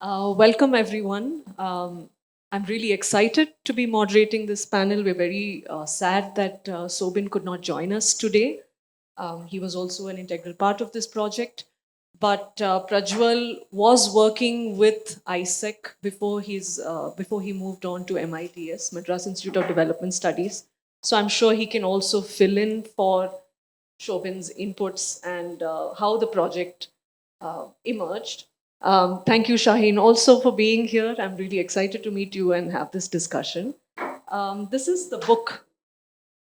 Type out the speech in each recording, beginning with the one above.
Welcome, everyone. I'm really excited to be moderating this panel. We're very sad that Sobin could not join us today. He was also an integral part of this project. But Prajwal was working with ISEC before he moved on to MITS, Madras Institute of Development Studies. So I'm sure he can also fill in for Shobin's inputs and how the project emerged. Thank you, Shaheen, also for being here. I'm really excited to meet you and have this discussion. This is the book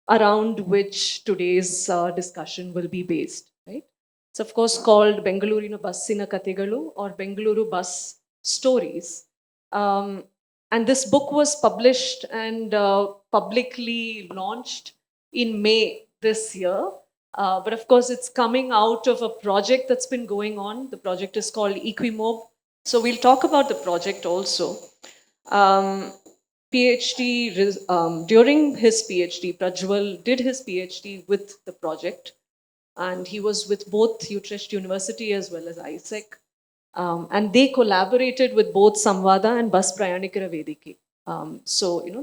around which today's discussion will be based, right? It's of course called Bengaluru Bassina Kategalu or Bengaluru Bus Stories. Um, and this book was published and publicly launched in May this year. But of course, it's coming out of a project that's been going on. The project is called Equimob. So we'll talk about the project also. Um, during his PhD, Prajwal did his PhD with the project, and he was with both Utrecht University as well as ISEC. And they collaborated with both Samvada and Bus Prayanikara Vediki.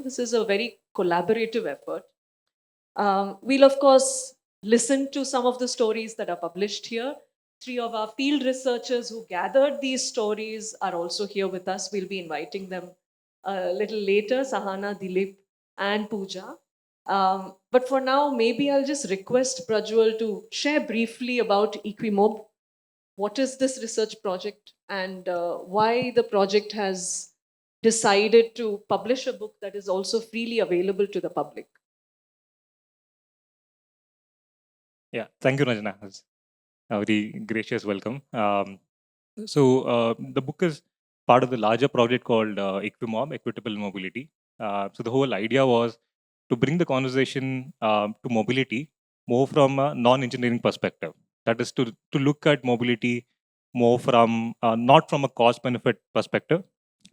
This is a very collaborative effort. We'll, of course, listen to some of the stories that are published here. Three of our field researchers who gathered these stories are also here with us. We'll be inviting them a little later, Sahana, Dilip, and Pooja. But for now, maybe I'll just request Prajwal to share briefly about Equimob. What is this research project and why the project has decided to publish a book that is also freely available to the public? Yeah, thank you, Rajana. It's a very gracious welcome. The book is part of the larger project called Equimob, Equitable Mobility. So the whole idea was to bring the conversation to mobility more from a non-engineering perspective. That is to look at mobility more from not from a cost-benefit perspective,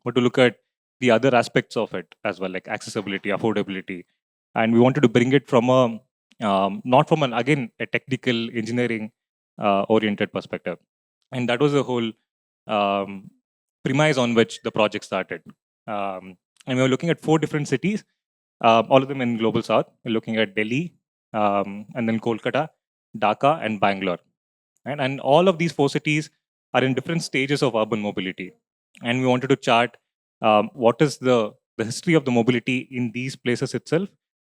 but to look at the other aspects of it as well, like accessibility, affordability, and we wanted to bring it from a not from an again a technical engineering oriented perspective, and that was the whole um, premise on which the project started. And we were looking at 4 different cities, all of them in global south. We're looking at Delhi, and then Kolkata, Dhaka, and Bangalore. Right? And all of these 4 cities are in different stages of urban mobility. And we wanted to chart what is the history of the mobility in these places itself,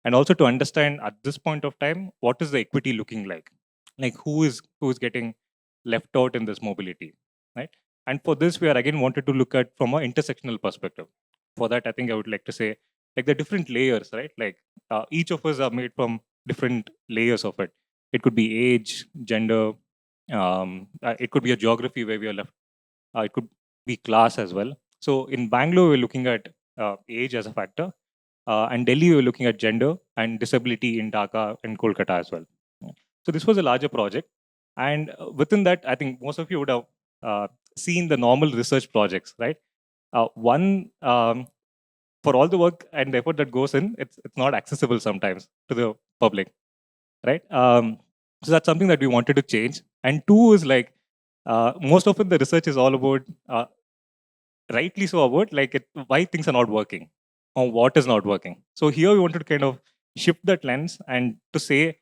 and also to understand at this point of time what is the equity looking like who is getting left out in this mobility, right? And for this, we are again wanted to look at from an intersectional perspective. For that, I think I would like to say like the different layers, right? Like each of us are made from different layers of it. It could be age, gender, it could be a geography where we are left. It could be class as well. So in Bangalore, we're looking at age as a factor, and Delhi, we're looking at gender and disability in Dhaka and Kolkata as well. Yeah. So this was a larger project, and within that, I think most of you would have seen the normal research projects, right? One for all the work and the effort that goes in, it's not accessible sometimes to the public, right? So that's something that we wanted to change. And two is like most often the research is all about rightly so about like why things are not working or what is not working. So here we wanted to kind of shift that lens and to say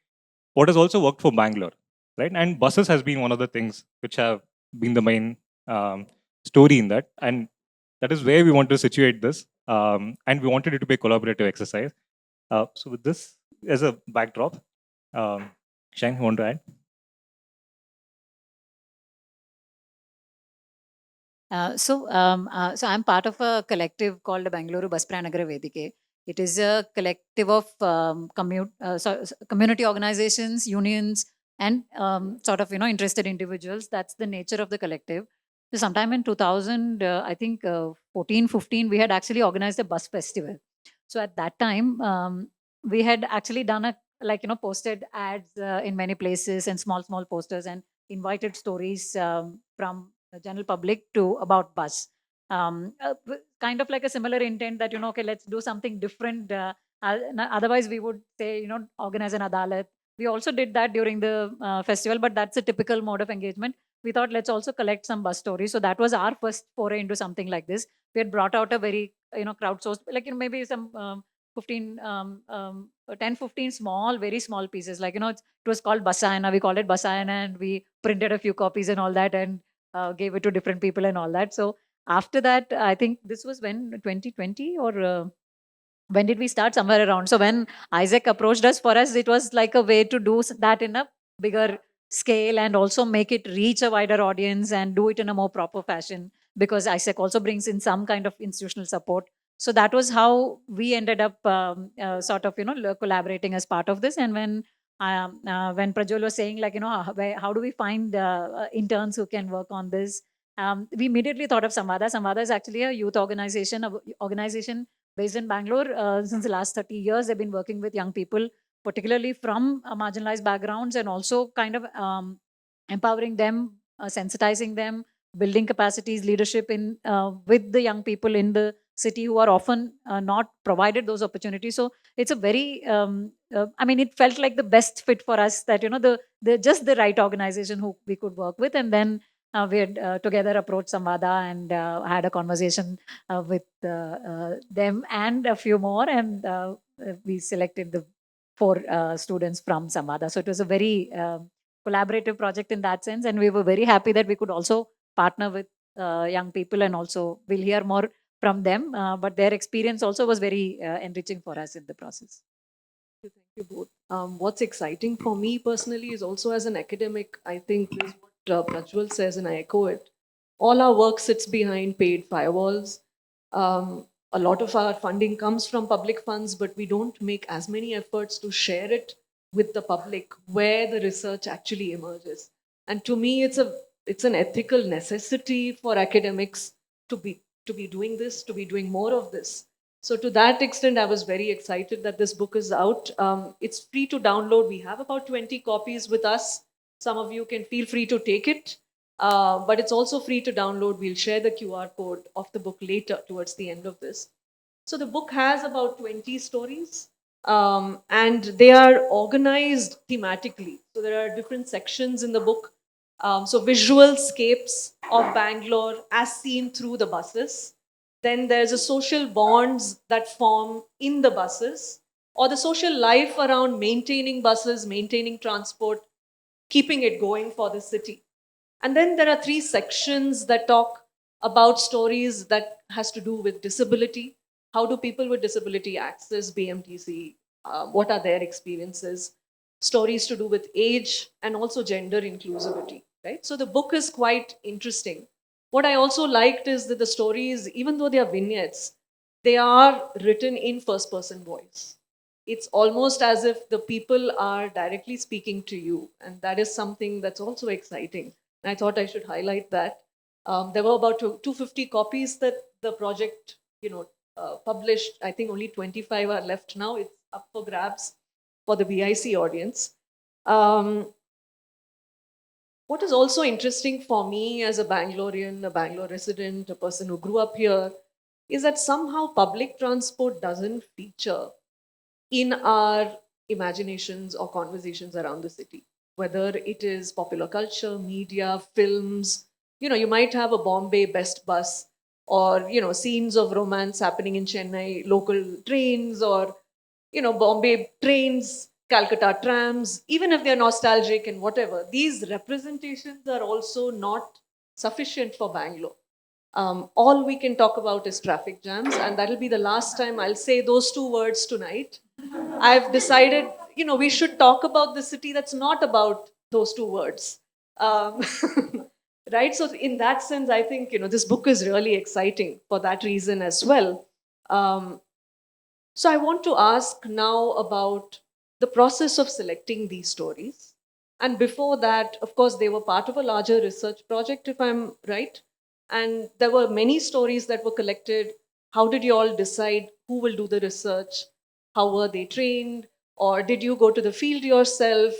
what has also worked for Bangalore, right? And buses has been one of the things which have been the main story in that, and that is where we want to situate this. And we wanted it to be a collaborative exercise. So with this as a backdrop, Shane, you want to add? So I'm part of a collective called the Bangalore Bus Prayanagara Vedike. It is a collective of community organizations, unions, and interested individuals. That's the nature of the collective. So sometime in 2000, I think 14, 15, we had actually organized a bus festival. So at that time, we had actually done posted ads in many places and small posters and invited stories from the general public to about bus. Kind of like a similar intent that, okay, let's do something different. Otherwise, we would say, organize an adalat. We also did that during the festival, but that's a typical mode of engagement. we thought let's also collect some bus stories. So that was our first foray into something like this. We had brought out a very, crowdsourced, like, maybe some 15, 10, 15 small, very small pieces. Like, it was called Basayana. We called it Basayana, and we printed a few copies and all that, and gave it to different people and all that. So after that, I think this was when 2020, or when did we start? Somewhere around. So when Isaac approached us, for us, it was like a way to do that in a bigger scale and also make it reach a wider audience and do it in a more proper fashion, because Isaac also brings in some kind of institutional support. So that was how we ended up sort of, collaborating as part of this. And when Prajwal was saying, like, how do we find interns who can work on this? We immediately thought of Samvada. Samvada is actually a youth organization based in Bangalore. Since the last 30 years, they've been working with young people, particularly from marginalized backgrounds, and also kind of empowering them, sensitizing them, building capacities, leadership in with the young people in the city who are often not provided those opportunities. So it's a very, I mean, it felt like the best fit for us, that, the just the right organization who we could work with. And then we had together approached Samvada and had a conversation with them and a few more, and we selected the 4 students from Samvada. So it was a very collaborative project in that sense, and we were very happy that we could also partner with young people, and also we'll hear more from them. But their experience also was very enriching for us in the process. Thank you both. What's exciting for me personally is also as an academic, I think this is what Prajwal says, and I echo it. All our work sits behind paid firewalls. A lot of our funding comes from public funds, but we don't make as many efforts to share it with the public where the research actually emerges. And to me, it's an ethical necessity for academics to be doing this, to be doing more of this. So to that extent, I was very excited that this book is out. It's free to download. We have about 20 copies with us. Some of you can feel free to take it, but it's also free to download. We'll share the QR code of the book later towards the end of this. So the book has about 20 stories, and they are organized thematically. So there are different sections in the book. So visual scapes of Bangalore as seen through the buses. Then there's a social bonds that form in the buses, or the social life around maintaining buses, maintaining transport, keeping it going for the city. And then there are 3 sections that talk about stories that has to do with disability. How do people with disability access BMTC? What are their experiences? Stories to do with age and also gender inclusivity, right? So the book is quite interesting. What I also liked is that the stories, even though they are vignettes, they are written in first person voice. It's almost as if the people are directly speaking to you. And that is something that's also exciting. And I thought I should highlight that. There were about 250 copies that the project, published. I think only 25 are left now. It's up for grabs for the BIC audience. What is also interesting for me as a Bangalorean, a Bangalore resident, a person who grew up here, is that somehow public transport doesn't feature in our imaginations or conversations around the city, whether it is popular culture, media, films. You might have a Bombay best bus, or scenes of romance happening in Chennai, local trains, or Bombay trains, Calcutta trams. Even if they're nostalgic and whatever, these representations are also not sufficient for Bangalore. All we can talk about is traffic jams, and that'll be the last time I'll say those 2 words tonight. I've decided, we should talk about the city that's not about those 2 words. Um, right? So, in that sense, I think, this book is really exciting for that reason as well. So, I want to ask now about the process of selecting these stories. And before that, of course, they were part of a larger research project, if I'm right. And there were many stories that were collected. How did you all decide who will do the research? How were they trained? Or did you go to the field yourself?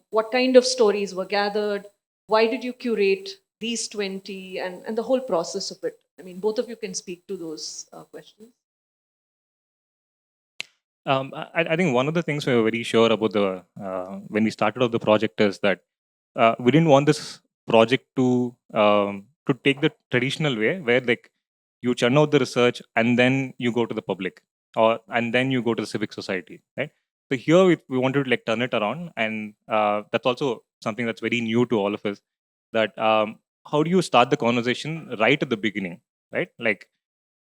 What kind of stories were gathered? Why did you curate these 20 and the whole process of it? I mean, both of you can speak to those questions. I think one of the things we were very sure about when we started off the project is that we didn't want this project to take the traditional way, where like you churn out the research and then you go to the public, or and then you go to the civic society, right? So here we wanted to like turn it around, and that's also something that's very new to all of us. That how do you start the conversation right at the beginning, right? Like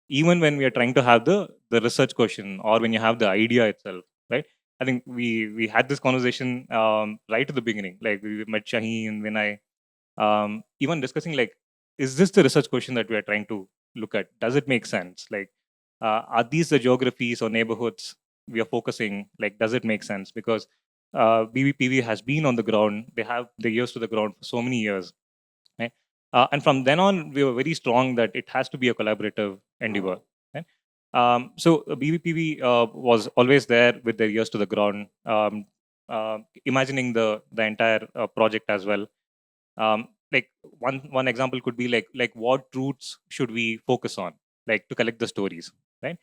even when we are trying to have the research question, or when you have the idea itself, right? I think we had this conversation right at the beginning. Like we met Shaheen and Vinay, even discussing like, is this the research question that we are trying to look at? Does it make sense? Like, are these the geographies or neighborhoods we are focusing? Like, does it make sense? Because BBPV has been on the ground. They have the ears to the ground for so many years, right? And from then on, we were very strong that it has to be a collaborative endeavor. Right? So BBPV was always there with their ears to the ground, imagining the entire project as well. Like one example could be like what routes should we focus on, like to collect the stories, right?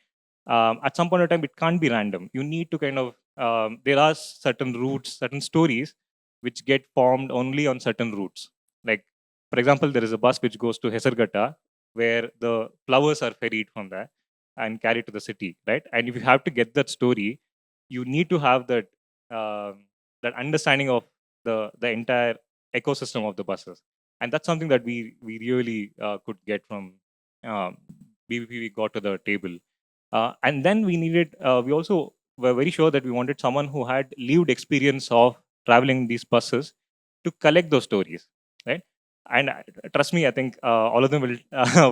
At some point in time, it can't be random. You need to kind of there are certain routes, certain stories which get formed only on certain routes. Like for example, there is a bus which goes to Hesarghatta, where the flowers are ferried from there and carried to the city, right? And if you have to get that story, you need to have that understanding of the entire ecosystem of the buses, and that's something that we really could get from um, BBP. Got to the table, and then we also were very sure that we wanted someone who had lived experience of traveling these buses to collect those stories, right? And trust me, I think all of them will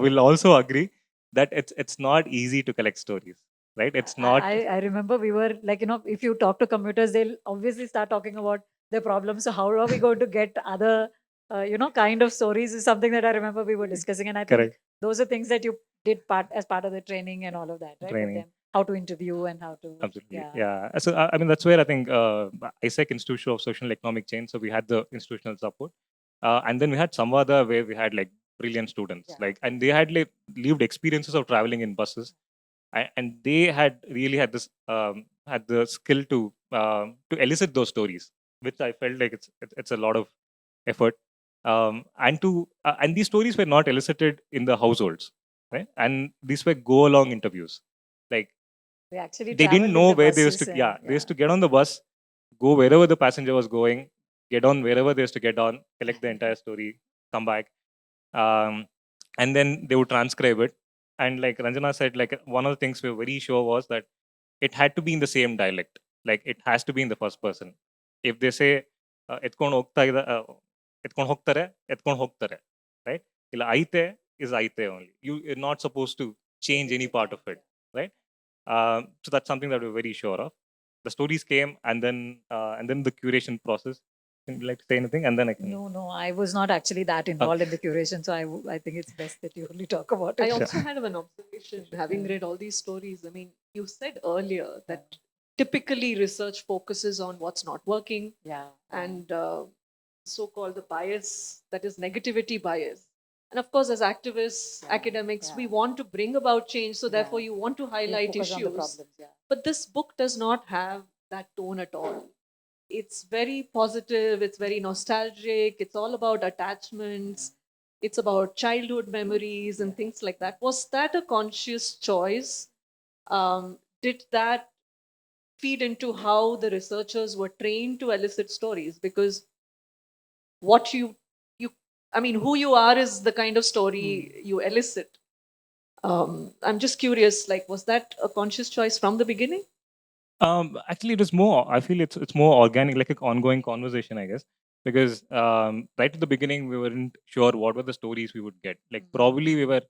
will also agree that it's not easy to collect stories, right? It's not. I remember we were like, if you talk to commuters, they'll obviously start talking about their problems. So how are we going to get other, kind of stories is something that I remember we were discussing. And I think Correct. those are things that you did as part of the training and all of that, right? With Training. them, how to interview and how to, Absolutely. yeah. Yeah. So, I mean, that's where I think ISEC, Institute of Social and Economic Change. So we had the institutional support. And then we had Samvada, where we had like brilliant students, Yeah. like, and they had like lived experiences of traveling in buses. And they had really had this, had the skill to elicit those stories, which I felt like it's a lot of effort. And these stories were not elicited in the households, right? And these were go along interviews. Like, We actually they didn't traveled in know the where they used buses to, and, yeah, they used to get on the bus, go wherever the passenger was going, get on wherever they used to get on, collect the entire story, come back, um, and then they would transcribe it. And like Ranjana said, like one of the things we were very sure was that it had to be in the same dialect. Like it has to be in the first person. If they say ಎತ್ಕೊಂಡು ಹೋಗ್ತಾ ಇದೆ ಎತ್ಕೊಂಡು ಹೋಗ್ತಾರೆ ಎತ್ಕೊಂಡು ಹೋಗ್ತಾರೆ, right? ಇಲ್ಲ ಐತೆ is ಐತೆ only. You're not supposed to change any part of it, right? So that's something that we're very sure of. The stories came, and then the curation process. Would you like to say anything? And then I can. no, I was not actually that involved in the curation. So I think it's best that you only talk about it. I also had an observation, having read all these stories. I mean, you said earlier that typically research focuses on what's not working Yeah. and so-called the bias, that is negativity bias. And of course, as activists, academics, we want to bring about change. So therefore, you want to You highlight focus on the issues. problems, yeah. But this book does not have that tone at all. It's very positive, it's very nostalgic, it's all about attachments, it's about childhood memories and things like that. Was that a conscious choice? Did that feed into how the researchers were trained to elicit stories? Because what you I mean, who you are is the kind of story you elicit. I'm just curious, like, was that a conscious choice from the beginning? Actually, it was more. I feel it's more organic, like an ongoing conversation, I guess, because right at the beginning we weren't sure what were the stories we would get. Like probably we were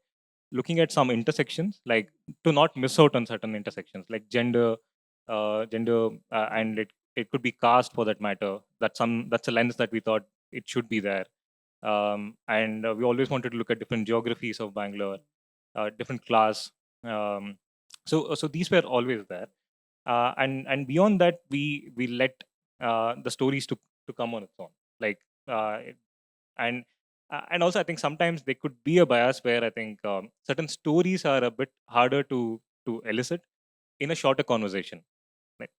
looking at some intersections, like to not miss out on certain intersections, like and it could be caste for that matter. That's a lens that we thought it should be there. And we always wanted to look at different geographies of Bangalore, different class. Um, so these were always there, and beyond that, we let the stories to come on its own. Like and and also I think sometimes there could be a bias where I think certain stories are a bit harder to elicit in a shorter conversation. Right?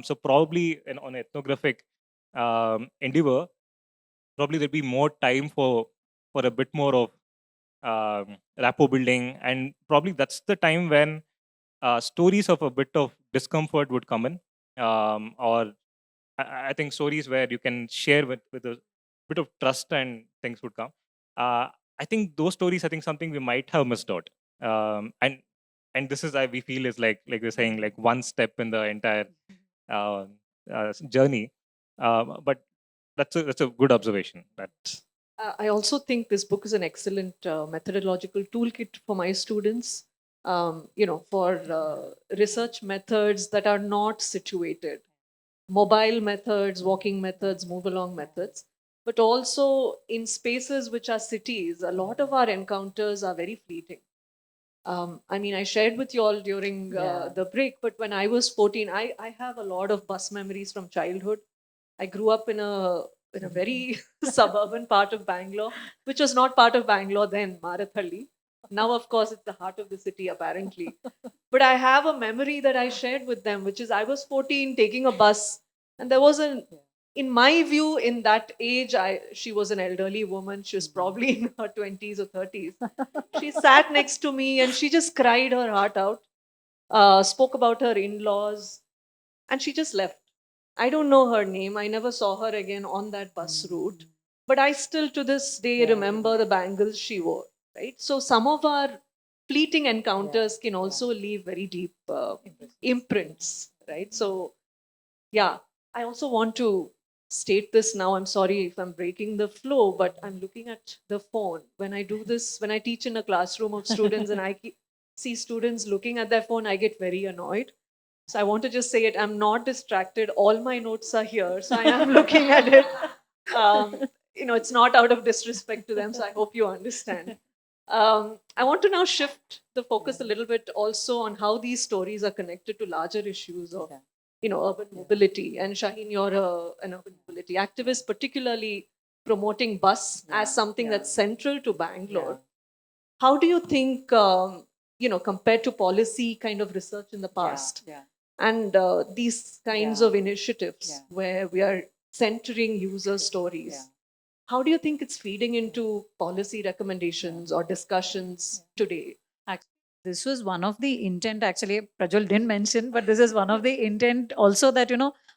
So probably on ethnographic endeavor, probably there'll be more time for a bit more of rapport building, and probably that's the time when stories of a bit of discomfort would come in, or I think stories where you can share with a bit of trust and things would come. I think those stories, I think something we might have missed out, and this is we feel is like we're saying, like one step in the entire uh, journey. But that's a good observation. That's I also think this book is an excellent methodological toolkit for my students. For research methods that are not situated, mobile methods, walking methods, move along methods, but also in spaces which are cities. A lot of our encounters are very fleeting. I shared with you all during the break, but when I was 14, I have a lot of bus memories from childhood. I grew up in a very suburban part of Bangalore, which was not part of Bangalore then, Marathalli. Now, of course, it's the heart of the city, apparently. But I have a memory that I shared with them, which is I was 14 taking a bus, and there was in my view, in that age, she was an elderly woman. She was probably in her 20s or 30s. She sat next to me and she just cried her heart out, spoke about her in laws, and she just left. I don't know her name. I never saw her again on that bus route. But I still, to this day, remember the bangles she wore, right? So some of our fleeting encounters can also leave very deep imprints, right? So, yeah, I also want to state this now. I'm sorry if I'm breaking the flow, but I'm looking at the phone. When I do this, when I teach in a classroom of students and see students looking at their phone, I get very annoyed. So I want to just say it. I'm not distracted. All my notes are here. So I am looking at it. It's not out of disrespect to them. So I hope you understand. I want to now shift the focus a little bit also on how these stories are connected to larger issues of, urban mobility. And Shaheen, you're an urban mobility activist, particularly promoting bus as something that's central to Bangalore. How do you think, compared to policy kind of research in the past, and these kinds of initiatives where we are centering user stories, how do you think it's feeding into policy recommendations or discussions today? Actually, this was one of the intent, actually, Prajwal didn't mention, but this is one of the intent also that,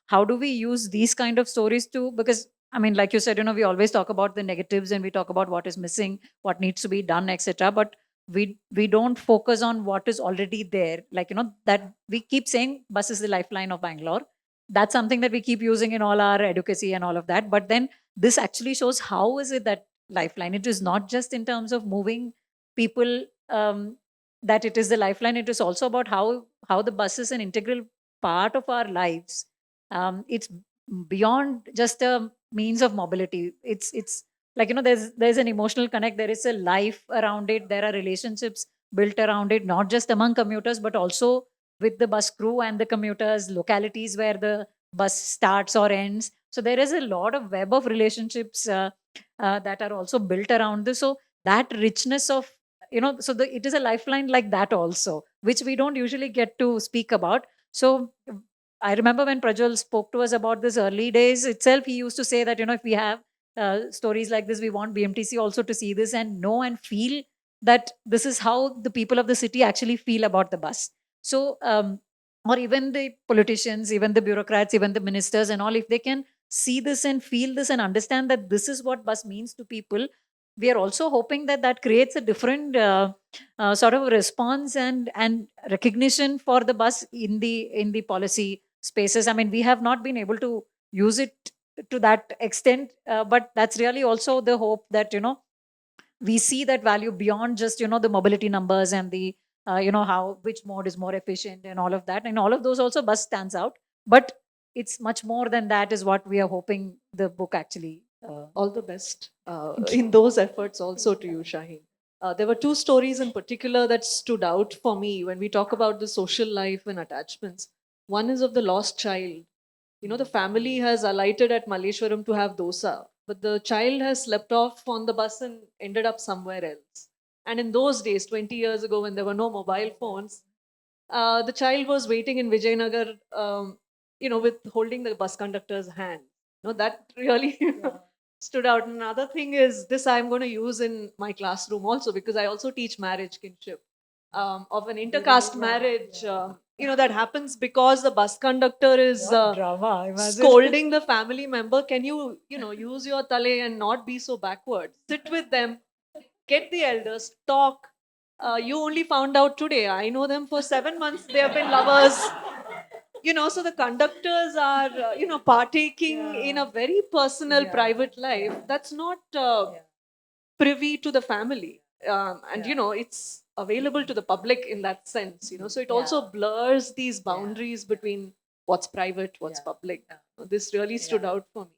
how do we use these kind of stories to, because, I mean, like you said, we always talk about the negatives and we talk about what is missing, what needs to be done, etc. But we don't focus on what is already there. Like, that we keep saying bus is the lifeline of Bangalore. That's something that we keep using in all our advocacy and all of that. But then this actually shows how is it that lifeline? It is not just in terms of moving people, that it is the lifeline. It is also about how the bus is an integral part of our lives. It's beyond just a means of mobility. It's like, there's an emotional connect. There is a life around it. There are relationships built around it, not just among commuters, but also with the bus crew and the commuters, localities where the bus starts or ends. So there is a lot of web of relationships that are also built around this. So that richness of, it is a lifeline like that also, which we don't usually get to speak about. So I remember when Prajwal spoke to us about this early days itself, he used to say that, if we have stories like this, we want BMTC also to see this and know and feel that this is how the people of the city actually feel about the bus. So, or even the politicians, even the bureaucrats, even the ministers and all, if they can see this and feel this and understand that this is what bus means to people, we are also hoping that that creates a different sort of response and recognition for the bus in the policy spaces. I mean, we have not been able to use it to that extent, but that's really also the hope that, we see that value beyond just, the mobility numbers and the how which mode is more efficient and all of that, and all of those also bus stands out, but it's much more than that is what we are hoping the book actually All the best in those efforts also to you, Shaheen. There were two stories in particular that stood out for me when we talk about the social life and attachments. One is of the lost child. The family has alighted at Malleshwaram to have dosa, but the child has slept off on the bus and ended up somewhere else. And in those days, 20 years ago, when there were no mobile phones, the child was waiting in Vijayanagar, with holding the bus conductor's hand. That really stood out. Another thing is this I'm going to use in my classroom also, because I also teach marriage kinship, of an intercaste marriage. That happens because the bus conductor is drama, scolding the family member. Can you, use your tale and not be so backward? Sit with them, get the elders, talk. You only found out today. I know them for 7 months. They have been lovers. So the conductors are, partaking in a very personal, private life that's not privy to the family. And, it's available to the public in that sense, so it also blurs these boundaries between what's private, what's public. This really stood out for me.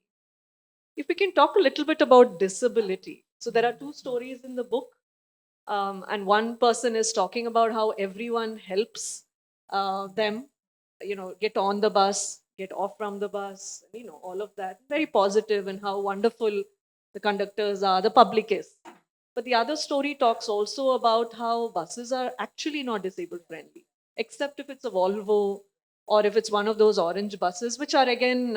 If we can talk a little bit about disability. So there are two stories in the book. And one person is talking about how everyone helps them, get on the bus, get off from the bus, all of that. Very positive, and how wonderful the conductors are, the public is. But the other story talks also about how buses are actually not disabled friendly, except if it's a Volvo or if it's one of those orange buses, which are again,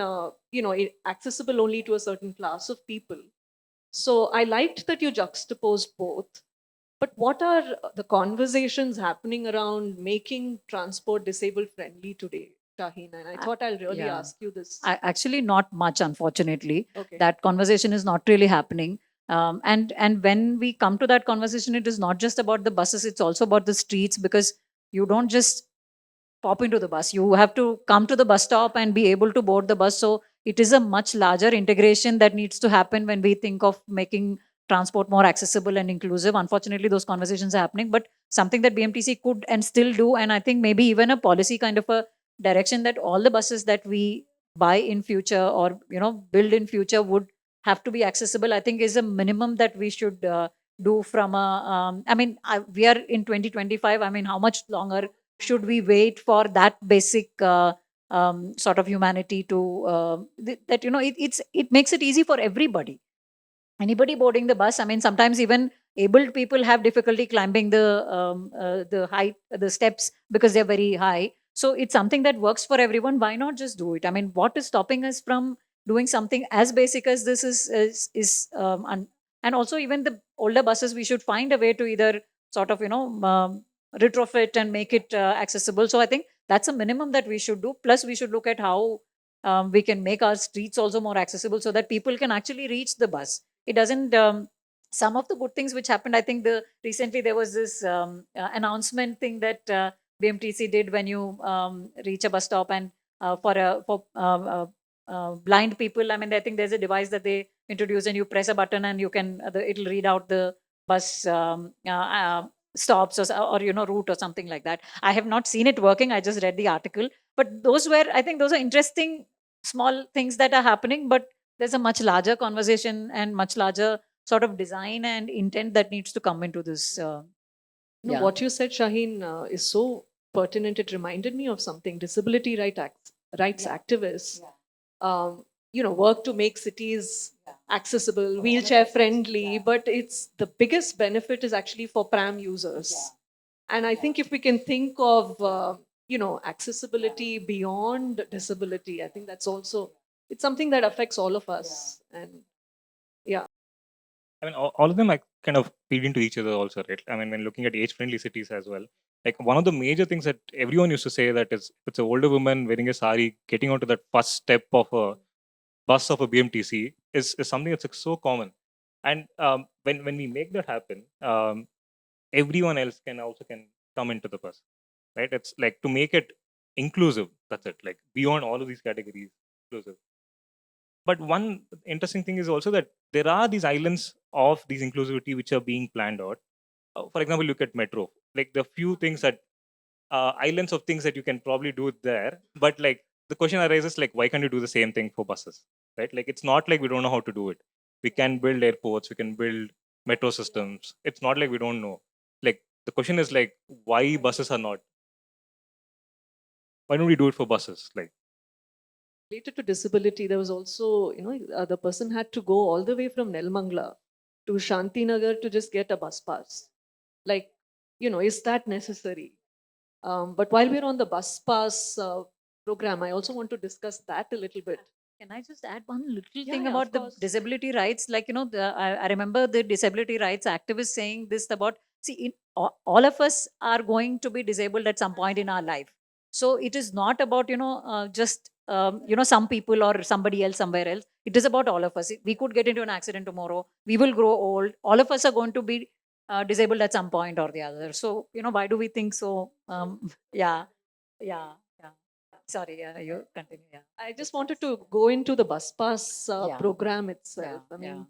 accessible only to a certain class of people. So I liked that you juxtaposed both. But what are the conversations happening around making transport disabled friendly today, Shaheen? And I thought I'll really yeah. ask you this. Actually, not much, unfortunately. Okay. That conversation is not really happening. And when we come to that conversation, it is not just about the buses; it's also about the streets, because you don't just pop into the bus. You have to come to the bus stop and be able to board the bus. So it is a much larger integration that needs to happen when we think of making transport more accessible and inclusive. Unfortunately, those conversations are happening, but something that BMTC could and still do, and I think maybe even a policy kind of a direction, that all the buses that we buy in future, or build in future, would have to be accessible, I think is a minimum that we should do from a we are in 2025. I mean, how much longer should we wait for that basic sort of humanity to that it makes it easy for everybody, anybody boarding the bus. I mean, sometimes even abled people have difficulty climbing the height, the steps, because they're very high. So it's something that works for everyone. Why not just do it? I mean, what is stopping us from doing something as basic as this and also even the older buses, we should find a way to either sort of retrofit and make it accessible. So I think that's a minimum that we should do. Plus we should look at how we can make our streets also more accessible, so that people can actually reach the bus. It doesn't some of the good things which happened, I think recently there was this announcement thing that BMTC did when you reach a bus stop, and for blind people, I mean, I think there's a device that they introduce, and you press a button and you can it'll read out the bus stops, or route or something like that. I have not seen it working, I just read the article. But I think those are interesting small things that are happening, but there's a much larger conversation and much larger sort of design and intent that needs to come into this. No, Yeah. what you said, Shaheen, is so pertinent. It reminded me of something. Disability rights activists, work to make cities accessible, wheelchair friendly. But it's the biggest benefit is actually for pram users. And I think if we can think of, accessibility beyond disability, I think that's also, it's something that affects all of us. And yeah. I mean, all of them like kind of feed into each other also, right? I mean, when looking at age-friendly cities as well, like one of the major things that everyone used to say that is, if it's an older woman wearing a sari, getting onto that first step of a bus of a BMTC is something that's like so common. And when we make that happen, everyone else can come into the bus, right? It's like to make it inclusive. That's it. Like beyond all of these categories, inclusive. But one interesting thing is also that there are these islands of these inclusivity which are being planned out. For example, look at metro. Like the few things that islands of things that you can probably do there. But like the question arises, like why can't you do the same thing for buses, right? Like it's not like we don't know how to do it. We can build airports. We can build metro systems. It's not like we don't know. Like the question is like why buses are not. Why don't we do it for buses? Like Related to disability, there was also, the person had to go all the way from Nelmangla to Shantinagar to just get a bus pass. Like, is that necessary? But while we're on the bus pass program, I also want to discuss that a little bit. Can I just add one little Yeah, thing yeah, about of the course. disability rights? Like, I remember the disability rights activists saying this about, see, all of us are going to be disabled at some point in our life. So it is not about, just, some people or somebody else somewhere else. It is about all of us. We could get into an accident tomorrow. We will grow old. All of us are going to be disabled at some point or the other. So, why do we think so? Yeah, yeah, yeah. Sorry, yeah, you continue. Yeah. I Bus just wanted pass. to go into the bus pass Yeah, program yeah, itself. I yeah, mean,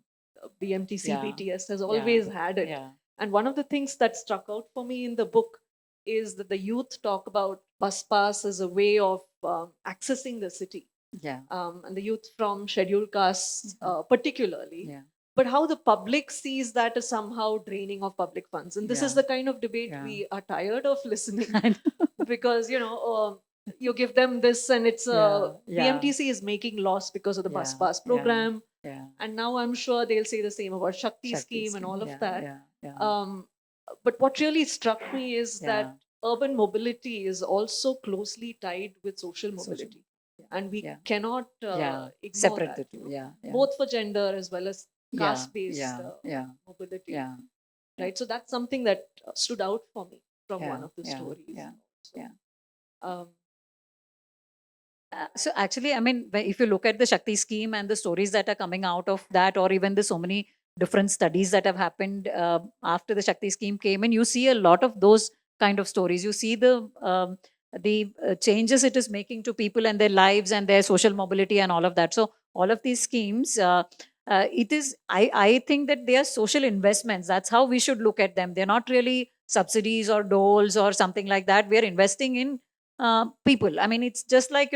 BMTC, yeah, BTS has yeah, always had it. yeah, And one of the things that struck out for me in the book is that the youth talk about bus pass as a way of accessing the city, yeah, and the youth from scheduled castes, particularly. yeah, But how the public sees that as somehow draining of public funds. And this is yeah, the kind of debate yeah. we are tired of listening, I know. because you give them this, and it's Yeah, yeah, BMTC is making loss because of the bus yeah, pass yeah, program, yeah. and now I'm sure they'll say the same about Shakti Shakti scheme and scheme. all of Yeah, that. yeah, yeah, Um, but what really struck me is yeah. that urban mobility is also closely tied with social Social. mobility, and we Yeah, cannot yeah. ignore Separate the that. two. Yeah, yeah, Both for gender as well as yeah, caste-based yeah, yeah, mobility, yeah, right? So that's something that stood out for me from one yeah, of the yeah, stories. yeah, So, yeah. um, So actually, I mean, if you look at the Shakti scheme and the stories that are coming out of that, or even the so many different studies that have happened after the Shakti scheme came in, you see a lot of those kind of stories. You see the changes it is making to people and their lives and their social mobility and all of that. So all of these schemes, it is. I think that they are social investments. That's how we should look at them. They're not really subsidies or doles or something like that. We are investing in people. I mean, it's just like,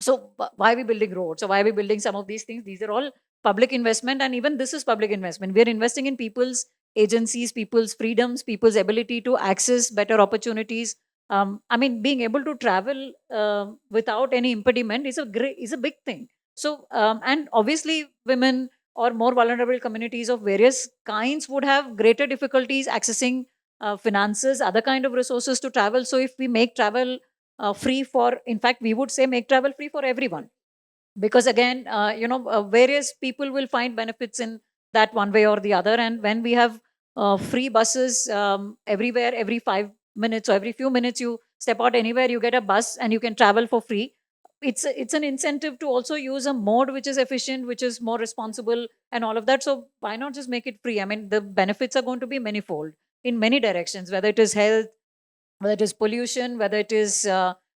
so why are we building roads? So why are we building some of these things? These are all public investment, and even this is public investment. We are investing in people's agencies, people's freedoms, people's ability to access better opportunities. I mean, being able to travel without any impediment is a big thing. So, and obviously, women or more vulnerable communities of various kinds would have greater difficulties accessing finances, other kind of resources to travel. So, if we make travel free for, in fact, we would say make travel free for everyone, because again, various people will find benefits in that one way or the other. And when we have free buses everywhere, every 5 minutes or every few minutes you step out anywhere, you get a bus and you can travel for free. It's an incentive to also use a mode which is efficient, which is more responsible, and all of that. So why not just make it free? I mean, the benefits are going to be manifold in many directions, whether it is health, whether it is pollution, whether it is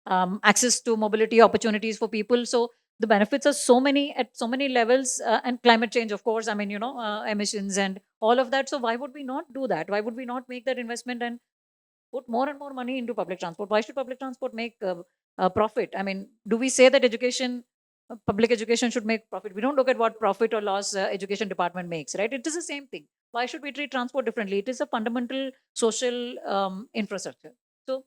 access to mobility opportunities for people. So the benefits are so many at so many levels, and climate change, of course. I mean, emissions and all of that. So why would we not do that? Why would we not make that investment and put more and more money into public transport? Why should public transport make a profit? I mean, do we say that public education should make profit? We don't look at what profit or loss education department makes, right? It is the same thing. Why should we treat transport differently? It is a fundamental social infrastructure. So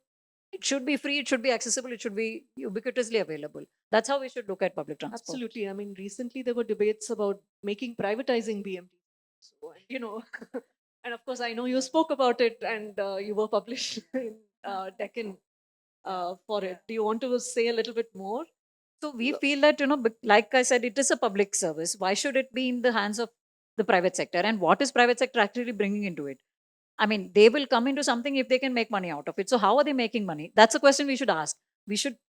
it should be free, it should be accessible, it should be ubiquitously available. That's how we should look at public transport. absolutely. I mean, recently there were debates about making privatizing BMT. So, and of course, I know you spoke about it, and you were published in Deccan for it. Do you want to say a little bit more? So we feel that, like I said, it is a public service. Why should it be in the hands of the private sector? And what is private sector actually bringing into it? I mean, they will come into something if they can make money out of it. So how are they making money? That's a question we should ask.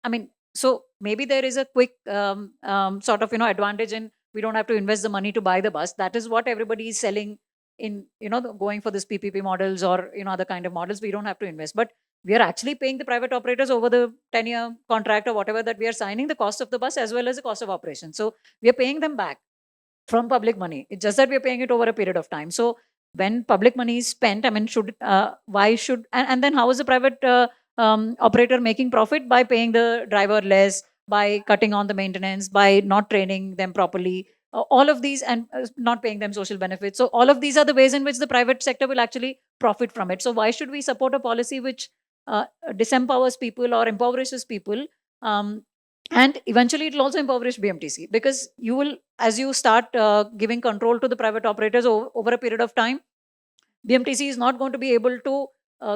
I mean, so maybe there is a quick sort of, advantage in we don't have to invest the money to buy the bus. That is what everybody is selling in, going for this PPP models or, other kind of models. We don't have to invest. But we are actually paying the private operators over the 10-year contract or whatever that we are signing, the cost of the bus as well as the cost of operation. So we are paying them back from public money. It's just that we're paying it over a period of time. So when public money is spent, I mean, why should, and then how is the private operator making profit? By paying the driver less, by cutting on the maintenance, by not training them properly, all of these, and not paying them social benefits. So all of these are the ways in which the private sector will actually profit from it. So why should we support a policy which disempowers people or impoverishes people? And eventually it will also impoverish BMTC, because you will, as you start giving control to the private operators over a period of time, BMTC is not going to be able to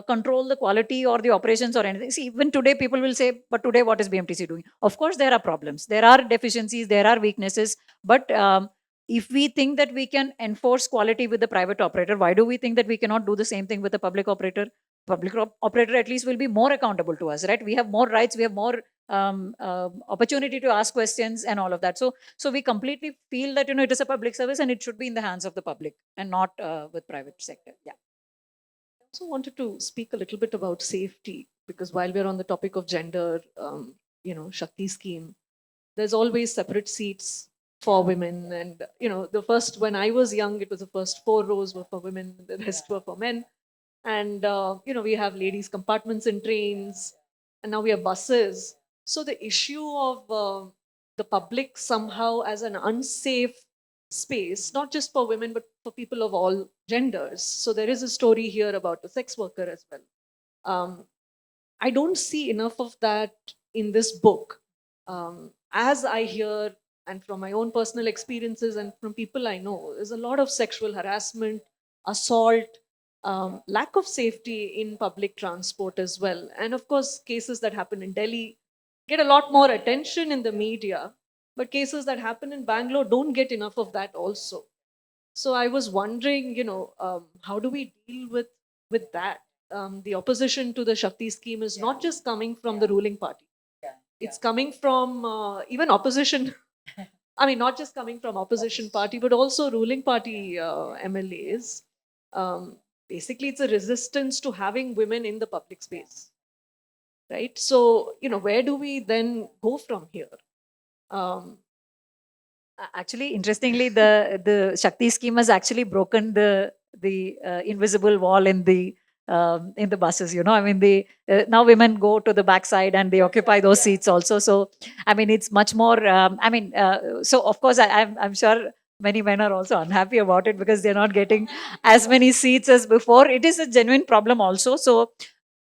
control the quality or the operations or anything. See, even today, people will say, but today, what is BMTC doing? Of course, there are problems, there are deficiencies, there are weaknesses. But if we think that we can enforce quality with the private operator, why do we think that we cannot do the same thing with the public operator? Operator at least will be more accountable to us, right? We have more rights, we have more opportunity to ask questions and all of that. So we completely feel that it is a public service and it should be in the hands of the public and not with private sector. Yeah. I also wanted to speak a little bit about safety because while we're on the topic of gender, Shakti scheme, there's always separate seats for women. And, when I was young, it was the first 4 rows were for women, the rest were for men. And, we have ladies' compartments in trains, and now we have buses. So the issue of the public somehow as an unsafe space, not just for women, but for people of all genders. So there is a story here about a sex worker as well. I don't see enough of that in this book. As I hear, and from my own personal experiences and from people I know, there's a lot of sexual harassment, assault, lack of safety in public transport as well. And of course, cases that happen in Delhi get a lot more attention in the media, but cases that happen in Bangalore don't get enough of that also. So I was wondering, how do we deal with that? The opposition to the Shakti scheme is not just coming from the ruling party. It's coming from even opposition. I mean, not just coming from opposition party, but also ruling party MLAs. Basically, it's a resistance to having women in the public space, right? So, where do we then go from here? Actually, interestingly, the Shakti scheme has actually broken the invisible wall in the buses. I mean, now women go to the backside and they occupy those seats also. So, I mean, it's much more. So of course, I'm sure many men are also unhappy about it because they're not getting as many seats as before. It is a genuine problem also. So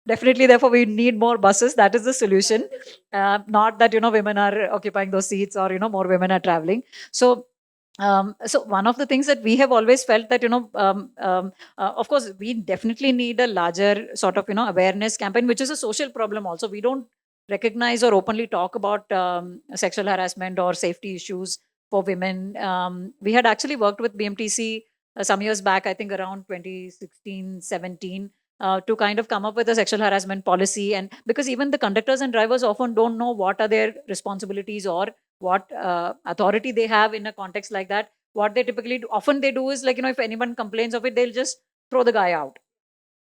definitely, therefore, we need more buses. That is the solution. Not that women are occupying those seats or more women are traveling. So one of the things that we have always felt that of course we definitely need a larger sort of awareness campaign, which is a social problem also. We don't recognize or openly talk about sexual harassment or safety issues for women. We had actually worked with BMTC some years back, I think around 2016, 17, to kind of come up with a sexual harassment policy. And because even the conductors and drivers often don't know what are their responsibilities or what authority they have in a context like that. What they typically do, often they do is like, if anyone complains of it, they'll just throw the guy out.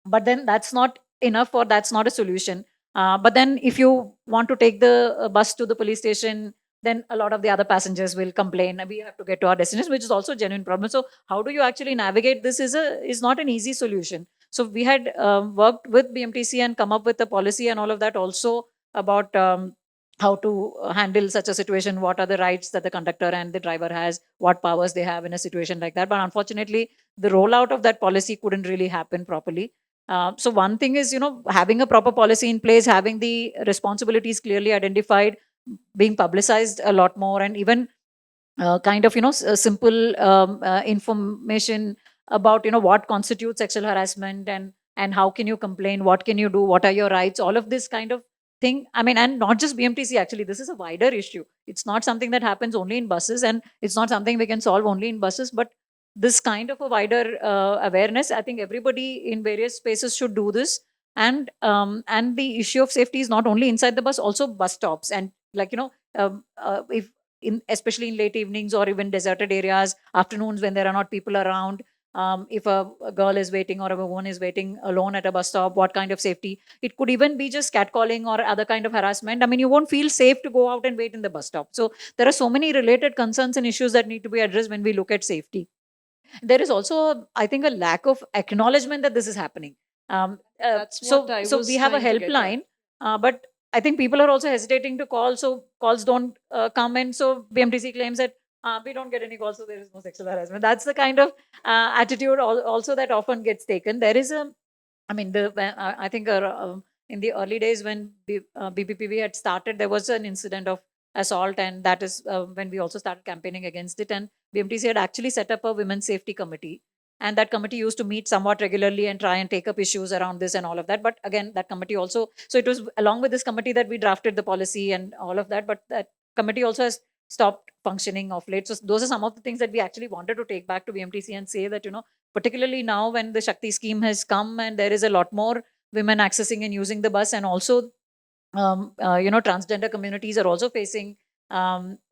But then that's not enough, or that's not a solution. But then if you want to take the bus to the police station, then a lot of the other passengers will complain. We have to get to our destination, which is also a genuine problem. So how do you actually navigate this is not an easy solution. So we had worked with BMTC and come up with a policy and all of that also about how to handle such a situation, what are the rights that the conductor and the driver has, what powers they have in a situation like that. But unfortunately, the rollout of that policy couldn't really happen properly. So one thing is, having a proper policy in place, having the responsibilities clearly identified, being publicized a lot more, and even kind of, simple information about, what constitutes sexual harassment, and how can you complain, what can you do, what are your rights, all of this kind of thing. I mean, and not just BMTC, actually, this is a wider issue. It's not something that happens only in buses, and it's not something we can solve only in buses, but this kind of a wider awareness, I think everybody in various spaces should do this. And the issue of safety is not only inside the bus, also bus stops. And like, if especially in late evenings or even deserted areas, afternoons when there are not people around, if a girl is waiting or a woman is waiting alone at a bus stop, what kind of safety? It could even be just catcalling or other kind of harassment. I mean, you won't feel safe to go out and wait in the bus stop. So there are so many related concerns and issues that need to be addressed when we look at safety. There is also, I think, a lack of acknowledgement that this is happening. That's so what I so was we have a trying to get at. helpline, but I think people are also hesitating to call, so calls don't come in. So BMTC claims that we don't get any calls, so there is no sexual harassment. That's the kind of attitude also that often gets taken. There is a, I mean, I think in the early days when BPPV had started, there was an incident of assault, and that is when we also started campaigning against it. And BMTC had actually set up a women's safety committee. And that committee used to meet somewhat regularly and try and take up issues around this and all of that. But again, that committee also, so it was along with this committee that we drafted the policy and all of that. But that committee also has stopped functioning of late. So those are some of the things that we actually wanted to take back to BMTC and say that, particularly now when the Shakti scheme has come and there is a lot more women accessing and using the bus, and also transgender communities are also facing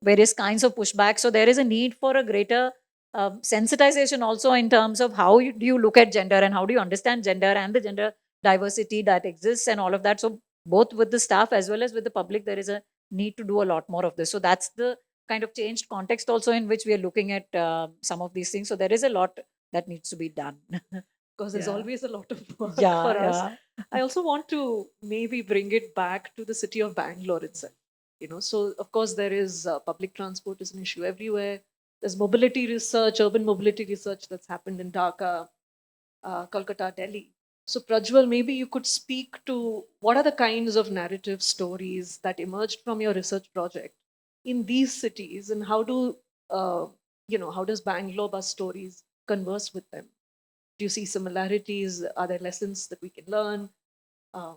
various kinds of pushback. So there is a need for a greater sensitization also in terms of how do you look at gender and how do you understand gender and the gender diversity that exists and all of that. So both with the staff as well as with the public, there is a need to do a lot more of this. So that's the kind of changed context also in which we are looking at some of these things. So there is a lot that needs to be done. Because there's Yeah. always a lot of work Yeah, for us. yeah. I also want to maybe bring it back to the city of Bangalore itself. So of course there is public transport is an issue everywhere. There's mobility research, urban mobility research that's happened in Dhaka, Kolkata, Delhi. So Prajwal, maybe you could speak to what are the kinds of narrative stories that emerged from your research project in these cities, and how does Bangalore bus stories converse with them? Do you see similarities? Are there lessons that we can learn? Uh,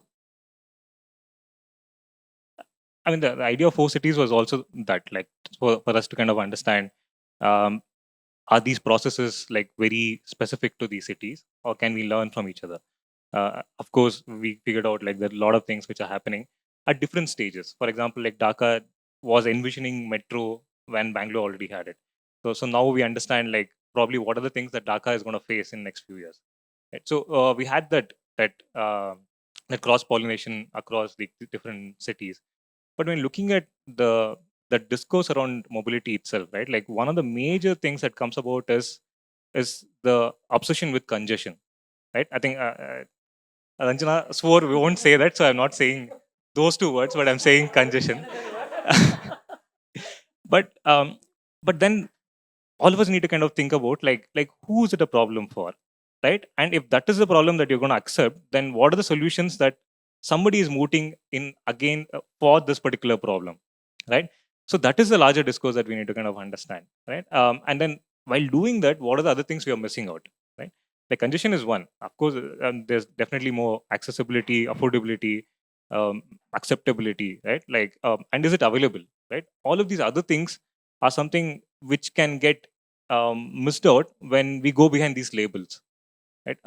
I mean, the idea of four cities was also that, like, for us to kind of understand, um, are these processes like very specific to these cities, or can we learn from each other? Of course, we figured out like there are a lot of things which are happening at different stages. For example, like Dhaka was envisioning metro when Bangalore already had it. So now we understand like probably what are the things that Dhaka is going to face in next few years. Right? So we had that cross pollination across the different cities. But when looking at the discourse around mobility itself, right? Like one of the major things that comes about is the obsession with congestion, right? I think Ranjana swore we won't say that, so I'm not saying those two words, but I'm saying congestion. but um, but then all of us need to kind of think about like who is it a problem for, right? And if that is the problem that you're going to accept, then what are the solutions that somebody is mooting in again for this particular problem, right? So that is the larger discourse that we need to kind of understand, right? And then while doing that, what are the other things we are missing out, right? Like congestion is one, of course. There's definitely more accessibility, affordability, acceptability, right? Like and is it available, right? All of these other things are something which can get missed out when we go behind these labels, right?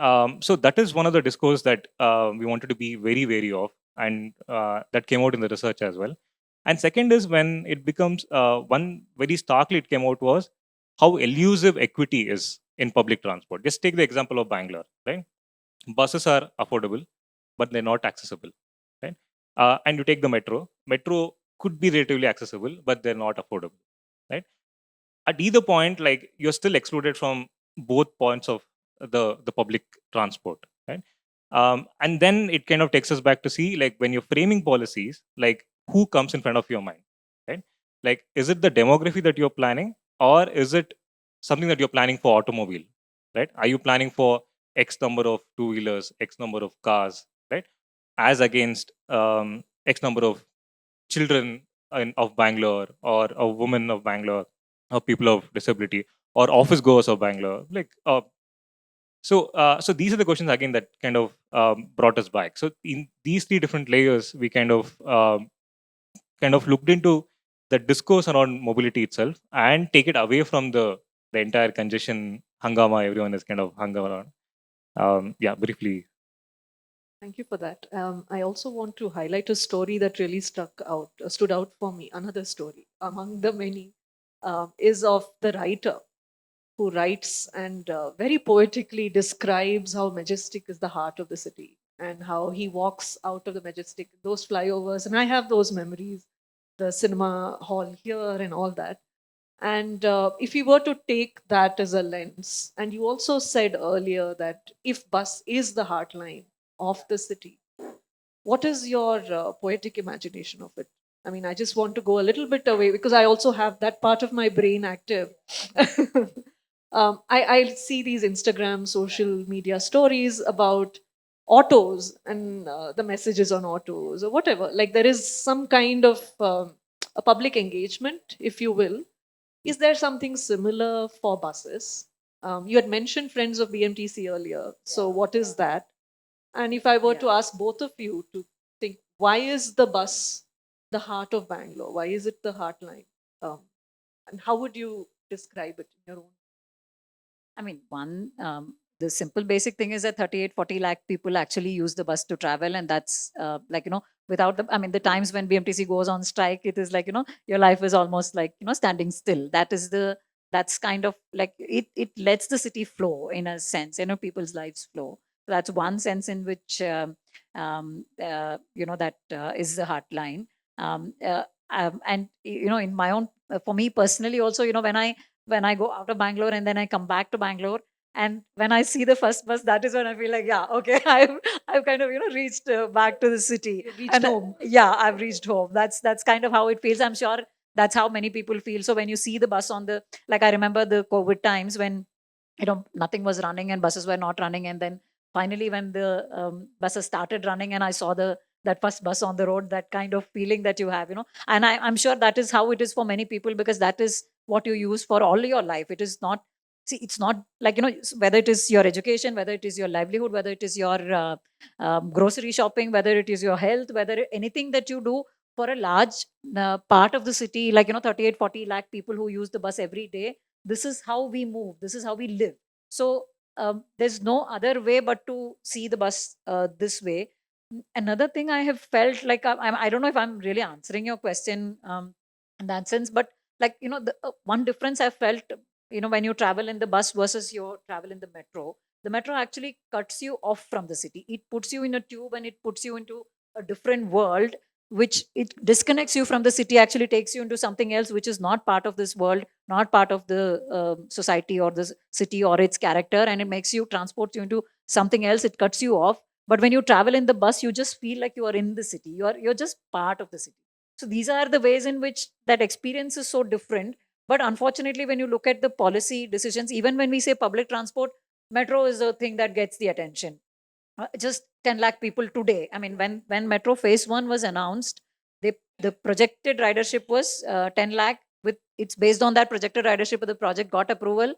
So that is one of the discourse that we wanted to be very wary of, and that came out in the research as well. And second is when it becomes one very starkly it came out was how elusive equity is in public transport. Just take the example of Bangalore, right? Buses are affordable, but they're not accessible, right? And you take the metro could be relatively accessible, but they're not affordable, right? At either point, like you're still excluded from both points of the public transport, right? And then it kind of takes us back to see like when you're framing policies, like who comes in front of your mind, right? Like is it the demography that you're planning, or is it something that you're planning for automobile, right? Are you planning for x number of two wheelers, x number of cars, right? As against x number of children of Bangalore, or a woman of Bangalore, or people of disability, or office goers of Bangalore. Like, so these are the questions again that kind of brought us back. So in these three different layers, we kind of looked into the discourse around mobility itself and take it away from the entire congestion hangama everyone is kind of hung around. Yeah, briefly. Thank you for that. I also want to highlight a story that really stood out for me. Another story among the many is of the writer who writes and very poetically describes how majestic is the heart of the city and how he walks out of the majestic, those flyovers. And I have those memories, the cinema hall here and all that. And if we were to take that as a lens, and you also said earlier that if bus is the heartline of the city, what is your poetic imagination of it? I mean, I just want to go a little bit away because I also have that part of my brain active. I see these Instagram social media stories about autos and the messages on autos or whatever. Like there is some kind of a public engagement, if you will. Is there something similar for buses? You had mentioned Friends of BMTC earlier. So, what is that? And if I were to ask both of you to think, why is the bus the heart of Bangalore? Why is it the heartline? Um, and how would you describe it in your own? I mean, the simple basic thing is that 38, 40 lakh people actually use the bus to travel. And that's without the times when BMTC goes on strike, it is your life is almost standing still. That's kind of like, it lets the city flow in a sense, people's lives flow. So that's one sense in which, that is the heartline. And, in my own, for me personally also, when I go out of Bangalore and then I come back to Bangalore. And when I see the first bus, that is when I feel like, yeah, okay, I've kind of reached back to the city. You reached And home. yeah, I've reached home. That's kind of how it feels. I'm sure that's how many people feel. So when you see the bus like I remember the COVID times when nothing was running and buses were not running, and then finally when the buses started running and I saw that first bus on the road, that kind of feeling that you have, and I'm sure that is how it is for many people, because that is what you use for all your life. It is not, see, it's not like, whether it is your education, whether it is your livelihood, whether it is your grocery shopping, whether it is your health, whether anything that you do for a large part of the city, 38, 40 lakh people who use the bus every day. This is how we move, this is how we live. So there's no other way but to see the bus this way. Another thing I have felt like, I don't know if I'm really answering your question in that sense, but the one difference I felt, when you travel in the bus versus your travel in the metro actually cuts you off from the city. It puts you in a tube and it puts you into a different world, which it disconnects you from the city, actually takes you into something else which is not part of this world, not part of the society or the city or its character, and it makes you, transports you into something else. It cuts you off. But when you travel in the bus, you just feel like you are in the city. You're just part of the city. So these are the ways in which that experience is so different. But unfortunately, when you look at the policy decisions, even when we say public transport, metro is the thing that gets the attention. Just 10 lakh people today. I mean, when Metro Phase 1 was announced, the projected ridership was 10 lakh. With It's based on that projected ridership, the project got approval.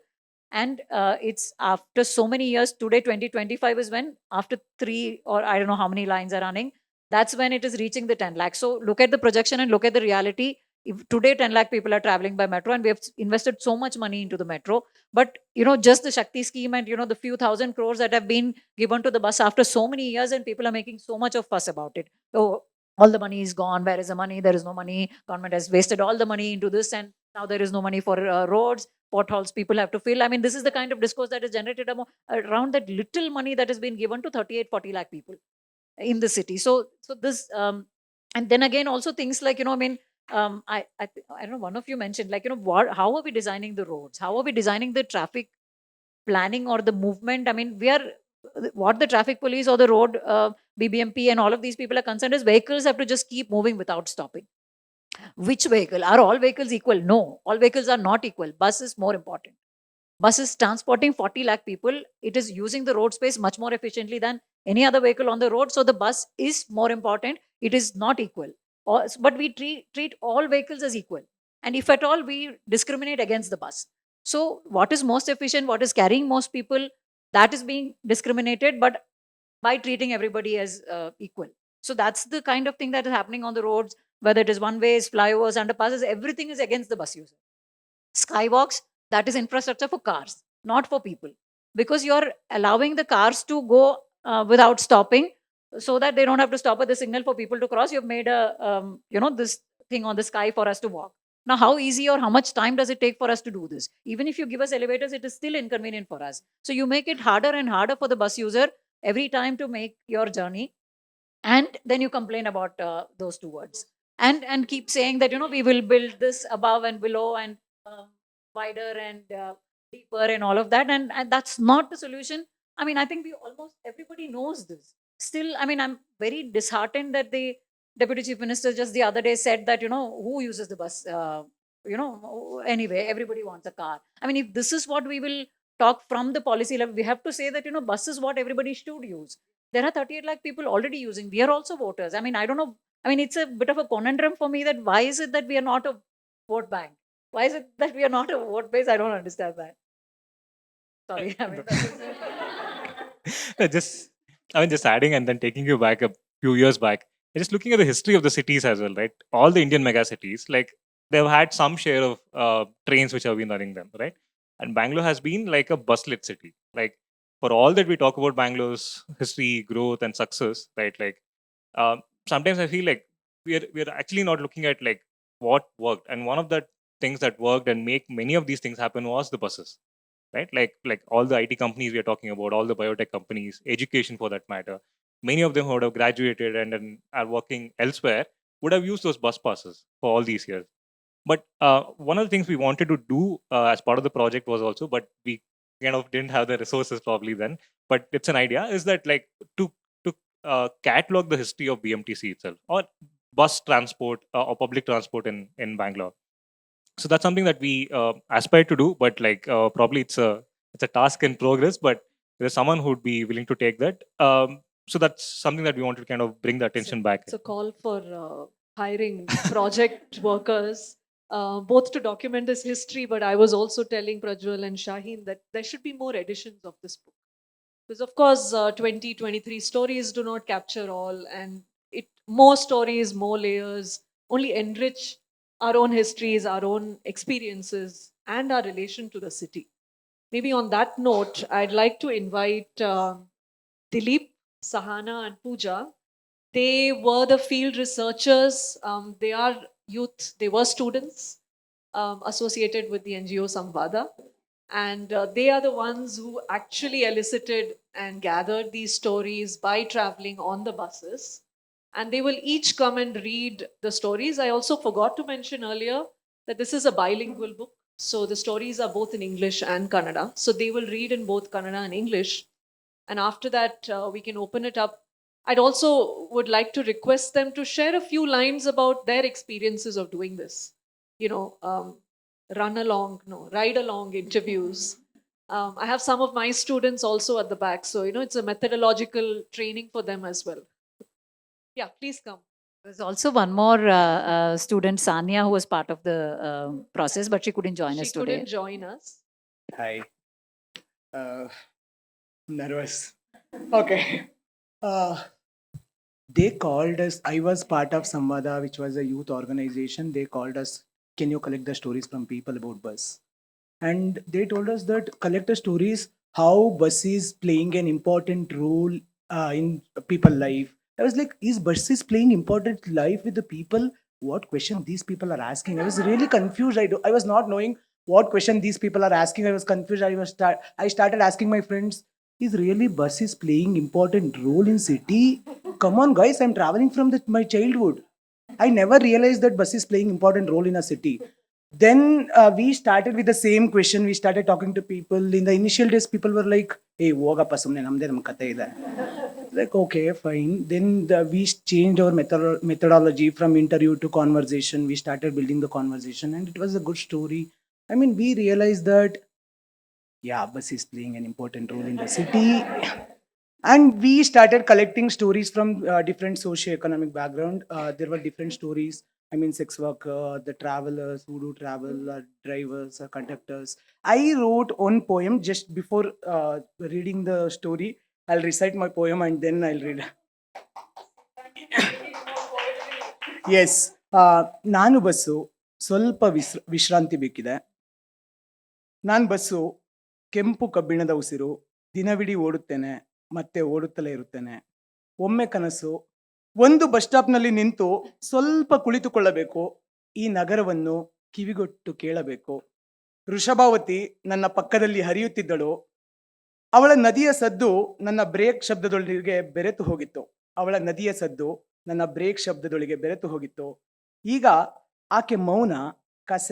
And it's after so many years, today 2025 is when, after three or I don't know how many lines are running, that's when it is reaching the 10 lakh. So look at the projection and look at the reality. If today 10 lakh people are traveling by metro, and we have invested so much money into the metro, but just the Shakti scheme and the few thousand crores that have been given to the bus after so many years, and people are making so much of fuss about it. Oh, all the money is gone. Where is the money? There is no money. Government has wasted all the money into this, and now there is no money for roads, potholes people have to fill. I mean, this is the kind of discourse that is generated around that little money that has been given to 38, 40 lakh people in the city. So this, and then again, also things like, I don't know, one of you mentioned, how are we designing the roads? How are we designing the traffic planning or the movement? I mean, what the traffic police or the road BBMP and all of these people are concerned is vehicles have to just keep moving without stopping. Which vehicle? Are all vehicles equal? No, all vehicles are not equal. Bus is more important. Bus is transporting 40 lakh people. It is using the road space much more efficiently than any other vehicle on the road. So the bus is more important. It is not equal. But we treat all vehicles as equal. And if at all, we discriminate against the bus. So what is most efficient, what is carrying most people, that is being discriminated, but by treating everybody as equal. So that's the kind of thing that is happening on the roads, whether it is one ways, flyovers, underpasses, everything is against the bus user. Skywalks, that is infrastructure for cars, not for people. Because you're allowing the cars to go without stopping, so that they don't have to stop at the signal for people to cross. You've made this thing on the sky for us to walk. Now, how easy or how much time does it take for us to do this? Even if you give us elevators, it is still inconvenient for us. So you make it harder and harder for the bus user every time to make your journey. And then you complain about those two words, and keep saying that we will build this above and below, and um, wider and deeper and all of that, and that's not the solution. I mean, I think we almost everybody knows this. Still, I mean, I'm very disheartened that the deputy chief minister just the other day said that who uses the bus, anyway, everybody wants a car. I mean, if this is what we will talk from the policy level, we have to say that bus is what everybody should use. There are 38 lakh people already using. We are also voters. I mean, I don't know. I mean, it's a bit of a conundrum for me that why is it that we are not a vote bank? Why is it that we are not a vote base? I don't understand that. Sorry. I mean, just adding and then taking you back a few years back, and just looking at the history of the cities as well, right? All the Indian mega cities, like they've had some share of trains which have been running them, right? And Bangalore has been like a bus-lit city. Like for all that we talk about Bangalore's history, growth, and success, right? Like sometimes I feel like we're actually not looking at like what worked, and one of the things that worked and make many of these things happen was the buses, right? Like all the IT companies we are talking about, all the biotech companies, education for that matter. Many of them who would have graduated and then are working elsewhere would have used those bus passes for all these years. But one of the things we wanted to do as part of the project was also, but we kind of didn't have the resources probably then. But it's an idea is that like to catalog the history of BMTC itself or bus transport or public transport in Bangalore. So that's something that we aspire to do, but like probably it's a task in progress. But there's someone who would be willing to take that. So that's something that we want to kind of bring the attention back. It's a call for hiring project workers, both to document this history, but I was also telling Prajwal and Shaheen that there should be more editions of this book. Because, of course, 23 stories do not capture all, and more stories, more layers, only enrich our own histories, our own experiences, and our relation to the city. Maybe on that note, I'd like to invite Dilip, Sahana, and Pooja. They were the field researchers. They are youth, they were students associated with the NGO Samvada. And they are the ones who actually elicited and gathered these stories by traveling on the buses. And they will each come and read the stories. I also forgot to mention earlier that this is a bilingual book. So the stories are both in English and Kannada. So they will read in both Kannada and English. And after that, we can open it up. I'd also would like to request them to share a few lines about their experiences of doing this. You know, run along, no, ride along interviews. I have some of my students also at the back, so it's a methodological training for them as well. Yeah, please come. there's also one more student, Sania, who was part of the process, but she couldn't join She us today. couldn't join us. Hi. Nervous. Okay. Uh, they called us. I was part of Samvada, which was a youth organization. They called us, can you collect the stories from people about bus? And they told us that collect the stories how bus is playing an important role in people life. I was like, is buses playing important life with the people? What question these people are asking? I was really confused. I was not knowing what question these people are asking. I was confused. I started asking my friends, is really buses playing important role in city? Come on, guys, I'm traveling from my childhood. I never realized that bus is playing important role in a city. Then we started with the same question. We started talking to people. In the initial days, people were like, "Hey, ಹೋಗಪ್ಪ ಸುಮ್ನೆ ನಮ್ದೇ ನಮ್ಮ ಕತೆ ಇದೆ." Like, okay, fine. Then we changed our methodology from interview to conversation. We started building the conversation, and it was a good story. I mean, we realized that, yeah, bus is playing an important role in the city. And we started collecting stories from different socio-economic background. There were different stories. I mean, sex worker, the travelers who do travel, drivers, conductors. I wrote one poem just before reading the story. I'll recite my poem and then I'll read. Yes. ನಾನು bus ಸ್ವಲ್ಪ ವಿಶ್ರಾಂತಿ ಬೇಕಿದೆ. ನಾನು bus ಕೆಂಪು ಕಬ್ಬಿಣದ ಉಸಿರು, ದಿನವಿಡೀ ಓಡುತ್ತೇನೆ ಮತ್ತೆ ಓಡುತ್ತಲೇ ಇರುತ್ತೇನೆ. ಒಮ್ಮೆ ಕನಸು, ಒಂದು ಬಸ್ ಸ್ಟಾಪ್ನಲ್ಲಿ ನಿಂತು ಸ್ವಲ್ಪ ಕುಳಿತುಕೊಳ್ಳಬೇಕು, ಈ ನಗರವನ್ನು ಕಿವಿಗೊಟ್ಟು ಕೇಳಬೇಕು. ವೃಷಭಾವತಿ ನನ್ನ ಪಕ್ಕದಲ್ಲಿ ಹರಿಯುತ್ತಿದ್ದಳು. ಅವಳ ನದಿಯ ಸದ್ದು ನನ್ನ ಬ್ರೇಕ್ ಶಬ್ದದೊಳಗೆ ಬೆರೆತು ಹೋಗಿತ್ತು. ಅವಳ ನದಿಯ ಸದ್ದು ನನ್ನ ಬ್ರೇಕ್ ಶಬ್ದದೊಳಗೆ ಬೆರೆತು ಹೋಗಿತ್ತು. ಈಗ ಆಕೆ ಮೌನ, ಕಸ,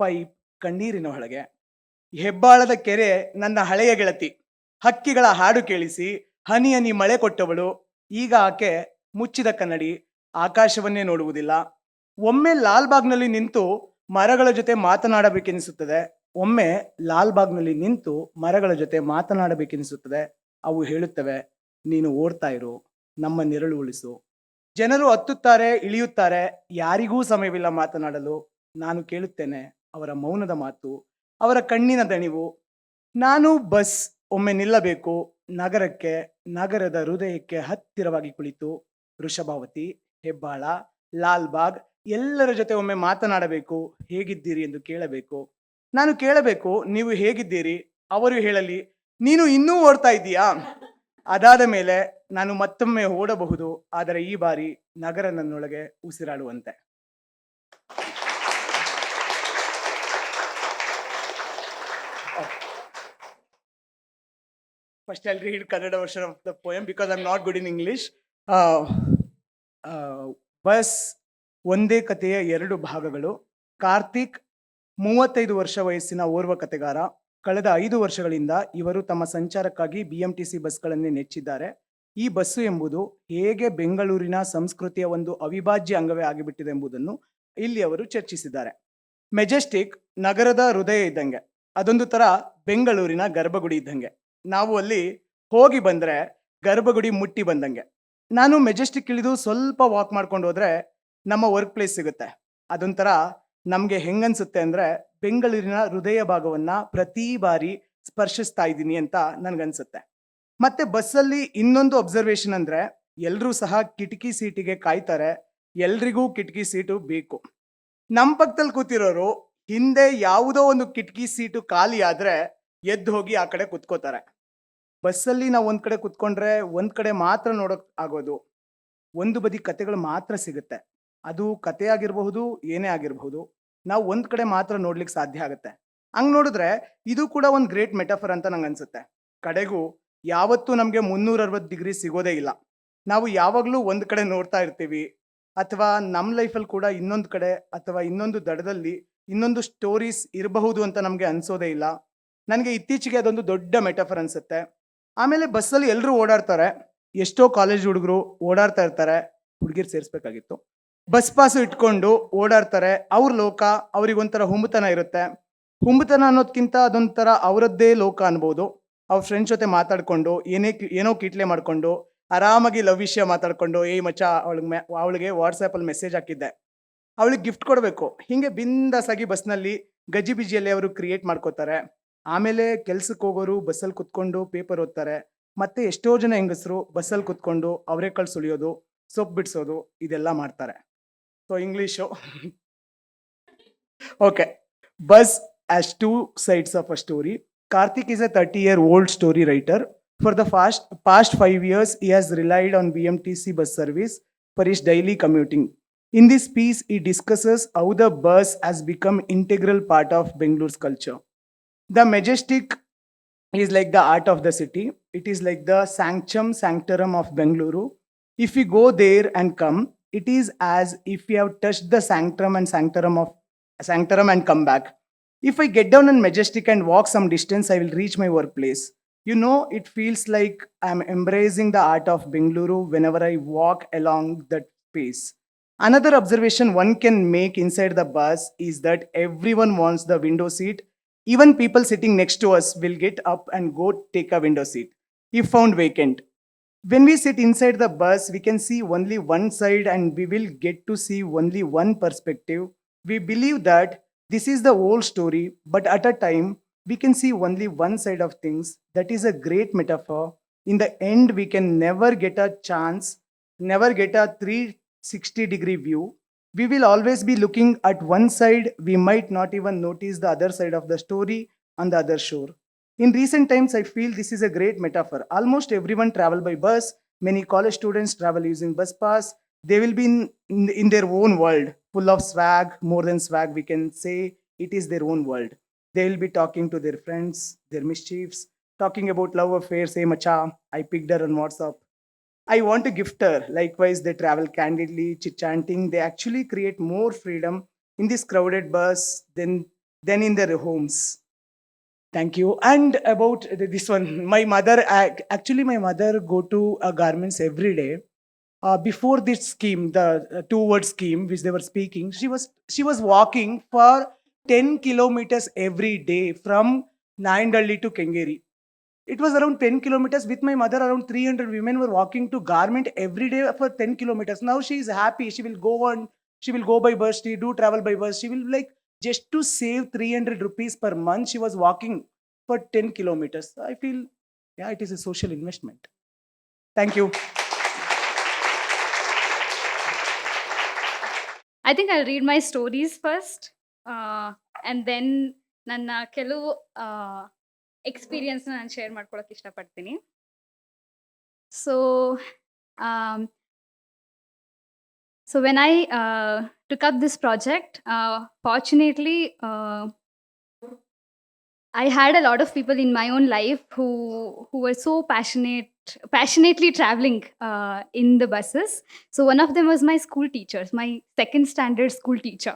ಪೈಪ್, ಕಣ್ಣೀರಿನ ಒಳಗೆ. ಹೆಬ್ಬಾಳದ ಕೆರೆ ನನ್ನ ಹಳೆಯ ಗೆಳತಿ. ಹಕ್ಕಿಗಳ ಹಾಡು ಕೇಳಿಸಿ ಹನಿ ಹನಿ ಮಳೆ ಕೊಟ್ಟವಳು. ಈಗ ಆಕೆ ಮುಚ್ಚಿದ ಕನ್ನಡಿ, ಆಕಾಶವನ್ನೇ ನೋಡುವುದಿಲ್ಲ. ಒಮ್ಮೆ ಲಾಲ್ಬಾಗ್ನಲ್ಲಿ ನಿಂತು ಮರಗಳ ಜೊತೆ ಮಾತನಾಡಬೇಕೆನಿಸುತ್ತದೆ. ಒಮ್ಮೆ ಲಾಲ್ಬಾಗ್ನಲ್ಲಿ ನಿಂತು ಮರಗಳ ಜೊತೆ ಮಾತನಾಡಬೇಕೆನಿಸುತ್ತದೆ. ಅವು ಹೇಳುತ್ತವೆ, ನೀನು ಓಡ್ತಾ ಇರು, ನಮ್ಮ ನೆರಳು ಉಳಿಸು. ಜನರು ಹತ್ತುತ್ತಾರೆ, ಇಳಿಯುತ್ತಾರೆ, ಯಾರಿಗೂ ಸಮಯವಿಲ್ಲ ಮಾತನಾಡಲು. ನಾನು ಕೇಳುತ್ತೇನೆ ಅವರ ಮೌನದ ಮಾತು, ಅವರ ಕಣ್ಣಿನ ದಣಿವು. ನಾನು ಬಸ್ ಒಮ್ಮೆ ನಿಲ್ಲಬೇಕು ನಗರಕ್ಕೆ, ನಗರದ ಹೃದಯಕ್ಕೆ ಹತ್ತಿರವಾಗಿ ಕುಳಿತು ವೃಷಭಾವತಿ, ಹೆಬ್ಬಾಳ, ಲಾಲ್ಬಾಗ್ ಎಲ್ಲರ ಜೊತೆ ಒಮ್ಮೆ ಮಾತನಾಡಬೇಕು, ಹೇಗಿದ್ದೀರಿ ಎಂದು ಕೇಳಬೇಕು. ನಾನು ಕೇಳಬೇಕು, ನೀವು ಹೇಗಿದ್ದೀರಿ? ಅವರು ಹೇಳಲಿ, ನೀನು ಇನ್ನೂ ಓಡ್ತಾ ಇದ್ದೀಯಾ? ಅದಾದ ಮೇಲೆ ನಾನು ಮತ್ತೊಮ್ಮೆ ಓಡಬಹುದು, ಆದರೆ ಈ ಬಾರಿ ನಗರ ನನ್ನೊಳಗೆ ಉಸಿರಾಡುವಂತೆ. First, I'll read Kannada version of the poem because I'm not good in English. Bus ಒಂದೇ ಕಥೆಯ ಎರಡು ಭಾಗಗಳು. ಕಾರ್ತಿಕ್ 35 ವರ್ಷ ವಯಸ್ಸಿನ ಓರ್ವ ಕಥೆಗಾರ. ಕಳೆದ 5 ವರ್ಷಗಳಿಂದ ಇವರು ತಮ್ಮ ಸಂಚಾರಕ್ಕಾಗಿ BMTC ಬಸ್ಗಳನ್ನೇ ನೆಚ್ಚಿದ್ದಾರೆ. ಈ ಬಸ್ಸು ಎಂಬುದು ಹೇಗೆ ಬೆಂಗಳೂರಿನ ಸಂಸ್ಕೃತಿಯ ಒಂದು ಅವಿಭಾಜ್ಯ ಅಂಗವೇ ಆಗಿಬಿಟ್ಟಿದೆ ಎಂಬುದನ್ನು ಇಲ್ಲಿ ಅವರು ಚರ್ಚಿಸಿದ್ದಾರೆ. ಮೆಜೆಸ್ಟಿಕ್ ನಗರದ ಹೃದಯ ಇದ್ದಂಗೆ, ಅದೊಂದು ತರ ಬೆಂಗಳೂರಿನ ಗರ್ಭಗುಡಿ ಇದ್ದಂಗೆ. ನಾವು ಅಲ್ಲಿ ಹೋಗಿ ಬಂದ್ರೆ ಗರ್ಭಗುಡಿ ಮುಟ್ಟಿ ಬಂದಂಗೆ. ನಾನು ಮೆಜೆಸ್ಟಿಕ್ ಇಳಿದು ಸ್ವಲ್ಪ ವಾಕ್ ಮಾಡ್ಕೊಂಡು ಹೋದ್ರೆ ನಮ್ಮ ವರ್ಕ್ ಪ್ಲೇಸ್ ಸಿಗುತ್ತೆ. ಅದೊಂಥರ ನಮ್ಗೆ ಹೆಂಗನ್ಸುತ್ತೆ ಅಂದ್ರೆ ಬೆಂಗಳೂರಿನ ಹೃದಯ ಭಾಗವನ್ನ ಪ್ರತಿ ಬಾರಿ ಸ್ಪರ್ಶಿಸ್ತಾ ಇದ್ದೀನಿ ಅಂತ ನನ್ಗನ್ಸುತ್ತೆ. ಮತ್ತೆ ಬಸ್ಸಲ್ಲಿ ಇನ್ನೊಂದು ಅಬ್ಸರ್ವೇಷನ್ ಅಂದ್ರೆ ಎಲ್ರೂ ಸಹ ಕಿಟಕಿ ಸೀಟಿಗೆ ಕಾಯ್ತಾರೆ. ಎಲ್ರಿಗೂ ಕಿಟಕಿ ಸೀಟು ಬೇಕು. ನಮ್ಮ ಪಕ್ಕದಲ್ಲಿ ಕೂತಿರೋರು ಹಿಂದೆ ಯಾವುದೋ ಒಂದು ಕಿಟಕಿ ಸೀಟು ಖಾಲಿ ಆದ್ರೆ ಎದ್ದು ಹೋಗಿ ಆ ಕಡೆ ಕುತ್ಕೋತಾರೆ. ಬಸ್ಸಲ್ಲಿ ನಾವು ಒಂದ್ ಕಡೆ ಕುತ್ಕೊಂಡ್ರೆ ಒಂದ್ ಕಡೆ ಮಾತ್ರ ನೋಡಕ್ ಆಗೋದು. ಒಂದು ಬದಿ ಕತೆಗಳು ಮಾತ್ರ ಸಿಗುತ್ತೆ. ಅದು ಕತೆ ಆಗಿರಬಹುದು, ಏನೇ ಆಗಿರಬಹುದು. ನಾವು ಒಂದ್ ಕಡೆ ಮಾತ್ರ ನೋಡ್ಲಿಕ್ಕೆ ಸಾಧ್ಯ ಆಗುತ್ತೆ. ಹಂಗ್ ನೋಡಿದ್ರೆ ಇದು ಕೂಡ ಒಂದು ಗ್ರೇಟ್ ಮೆಟಾಫರ್ ಅಂತ ನಂಗೆ ಅನ್ಸುತ್ತೆ. ಕಡೆಗೂ ಯಾವತ್ತೂ ನಮ್ಗೆ 360 ಡಿಗ್ರಿ ಸಿಗೋದೇ ಇಲ್ಲ. ನಾವು ಯಾವಾಗ್ಲೂ ಒಂದ್ ಕಡೆ ನೋಡ್ತಾ ಇರ್ತೀವಿ, ಅಥವಾ ನಮ್ಮ ಲೈಫಲ್ಲಿ ಕೂಡ ಇನ್ನೊಂದು ಕಡೆ ಅಥವಾ ಇನ್ನೊಂದು ದಡದಲ್ಲಿ ಇನ್ನೊಂದು ಸ್ಟೋರೀಸ್ ಇರಬಹುದು ಅಂತ ನಮ್ಗೆ ಅನ್ಸೋದೇ ಇಲ್ಲ. ನನಗೆ ಇತ್ತೀಚೆಗೆ ಅದೊಂದು ದೊಡ್ಡ ಮೆಟಾಫರ್ ಅನ್ಸುತ್ತೆ. ಆಮೇಲೆ ಬಸ್ಸಲ್ಲಿ ಎಲ್ಲರೂ ಓಡಾಡ್ತಾರೆ. ಎಷ್ಟೋ ಕಾಲೇಜ್ ಹುಡುಗರು ಓಡಾಡ್ತಾ ಇರ್ತಾರೆ. ಹುಡುಗಿರು ಸೇರಿಸ್ಬೇಕಾಗಿತ್ತು. ಬಸ್ ಪಾಸು ಇಟ್ಕೊಂಡು ಓಡಾಡ್ತಾರೆ. ಅವ್ರ ಲೋಕ ಅವ್ರಿಗೊಂಥರ ಹುಂಬತನ ಇರುತ್ತೆ. ಹುಂಬತನ ಅನ್ನೋದ್ಕಿಂತ ಅದೊಂಥರ ಅವರದ್ದೇ ಲೋಕ ಅನ್ಬೋದು. ಅವ್ರ ಫ್ರೆಂಡ್ಸ್ ಜೊತೆ ಮಾತಾಡ್ಕೊಂಡು ಏನೋ ಕಿಟ್ಲೆ ಮಾಡ್ಕೊಂಡು ಆರಾಮಾಗಿ ಲವ್ ವಿಷಯ ಮಾತಾಡ್ಕೊಂಡು, ಏಯ್ ಮಚ್ಚ ಅವಳಿಗೆ ವಾಟ್ಸಾಪಲ್ಲಿ ಮೆಸೇಜ್ ಹಾಕಿದ್ದೆ, ಅವಳಿಗೆ ಗಿಫ್ಟ್ ಕೊಡಬೇಕು, ಹಿಂಗೆ ಬಿಂದಾಸ್ ಆಗಿ ಬಸ್ನಲ್ಲಿ ಗಜಿಬಿಜಿಯಲ್ಲಿ ಅವರು ಕ್ರಿಯೇಟ್ ಮಾಡ್ಕೋತಾರೆ. ಆಮೇಲೆ ಕೆಲ್ಸಕ್ಕೆ ಹೋಗೋರು ಬಸ್ಸಲ್ಲಿ ಕುತ್ಕೊಂಡು ಪೇಪರ್ ಓದ್ತಾರೆ. ಮತ್ತೆ ಎಷ್ಟೋ ಜನ ಹೆಂಗಸರು ಬಸ್ಸಲ್ಲಿ ಕುತ್ಕೊಂಡು ಅವರೆಕಾಳು ಸುಳಿಯೋದು, ಸೊಪ್ಪು ಬಿಡಿಸೋದು ಇದೆಲ್ಲ ಮಾಡ್ತಾರೆ. So English okay. Bus as two sides of a story. Karthik is a 30-year-old story writer. For the past 5 years, he has relied on BMTC bus service for his daily commuting. In this piece, he discusses how the bus has become integral part of Bengalore's culture. The Majestic is like the art of the city. It is like the sanctorum of Bengaluru. If we go there and come, it is as if we have touched the sanctorum and come back. If I get down on Majestic and walk some distance, I will reach my workplace. You know, it feels like I'm embracing the art of Bengaluru whenever I walk along that space. Another observation one can make inside the bus is that everyone wants the window seat. Even people sitting next to us will get up and go take a window seat if found vacant. When we sit inside the bus, we can see only one side and we will get to see only one perspective. We believe that this is the whole story, but at a time, we can see only one side of things. That is a great metaphor. In the end, we can never get a 360-degree view. We will always be looking at one side. We might not even notice the other side of the story on the other shore. In recent times, I feel this is a great metaphor. Almost everyone travel by bus. Many college students travel using bus pass. They will be in their own world, full of swag, more than swag, we can say it is their own world. They will be talking to their friends, their mischiefs, talking about love affairs. Hey, macha, I picked her on WhatsApp. I want to gift her. Likewise, they travel candidly, chit-chanting. They actually create more freedom in this crowded bus than in their homes. Thank you. And about this one, my mother go to garments every day. Before this scheme, the 2-word scheme which they were speaking, she was walking for 10 kilometers every day from Nayandalli to Kengeri. It was around 10 kilometers. With my mother, around 300 women were walking to garment every day for 10 kilometers. Now she is happy. She will go by bus. She do travel by bus. She will just to save 300 rupees per month. She was walking for 10 kilometers. I feel, yeah, it is a social investment. Thank you. I think I'll read my stories first, and then ನನ್ನ ಕೆಲವು ಎಕ್ಸ್ಪೀರಿಯನ್ಸ್ನ ನಾನು share ಮಾಡ್ಕೊಳಕ್ಕೆ ಇಷ್ಟಪಡ್ತೀನಿ. So so when I took up this project, fortunately, I had a lot of people in my own life who were so passionately traveling in the buses. So one of them was my school teachers, my second standard school teacher,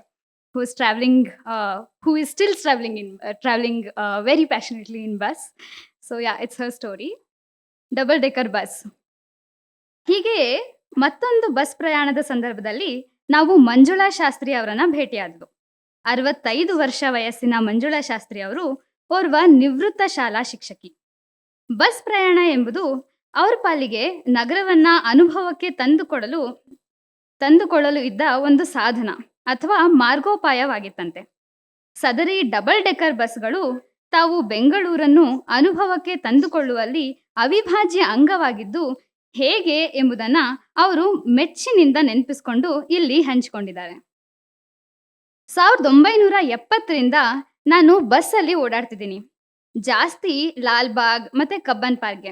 who was traveling, who is still traveling very passionately in bus. So yeah, it's her story. Double decker bus. ಹೀಗೆ ಮತ್ತೊಂದು bus ಪ್ರಯಾಣದ ಸಂದರ್ಭದಲ್ಲಿ ನಾವು ಮಂಜುಳಾ ಶಾಸ್ತ್ರಿ ಅವರನ್ನ ಭೇಟಿಯಾದ್ವು. 65 ವರ್ಷ ವಯಸ್ಸಿನ ಮಂಜುಳಾ ಶಾಸ್ತ್ರಿ ಅವರು ಓರ್ವ ನಿವೃತ್ತ ಶಾಲಾ ಶಿಕ್ಷಕಿ. ಬಸ್ ಪ್ರಯಾಣ ಎಂಬುದು ಅವ್ರ ಪಾಲಿಗೆ ನಗರವನ್ನ ಅನುಭವಕ್ಕೆ ತಂದುಕೊಳ್ಳಲು ಇದ್ದ ಒಂದು ಸಾಧನ ಅಥವಾ ಮಾರ್ಗೋಪಾಯವಾಗಿತ್ತಂತೆ. ಸದರಿ ಡಬಲ್ ಡೆಕ್ಕರ್ ಬಸ್ಗಳು ತಾವು ಬೆಂಗಳೂರನ್ನು ಅನುಭವಕ್ಕೆ ತಂದುಕೊಳ್ಳುವಲ್ಲಿ ಅವಿಭಾಜ್ಯ ಅಂಗವಾಗಿದ್ದು ಹೇಗೆ ಎಂಬುದನ್ನ ಅವರು ಮೆಚ್ಚಿನಿಂದ ನೆನಪಿಸಿಕೊಂಡು ಇಲ್ಲಿ ಹಂಚಿಕೊಂಡಿದ್ದಾರೆ. 1970ರಿಂದ ನಾನು ಬಸ್ಸಲ್ಲಿ ಓಡಾಡ್ತಿದ್ದೀನಿ. ಜಾಸ್ತಿ ಲಾಲ್ಬಾಗ್ ಮತ್ತೆ ಕಬ್ಬನ್ ಪಾರ್ಕ್ಗೆ.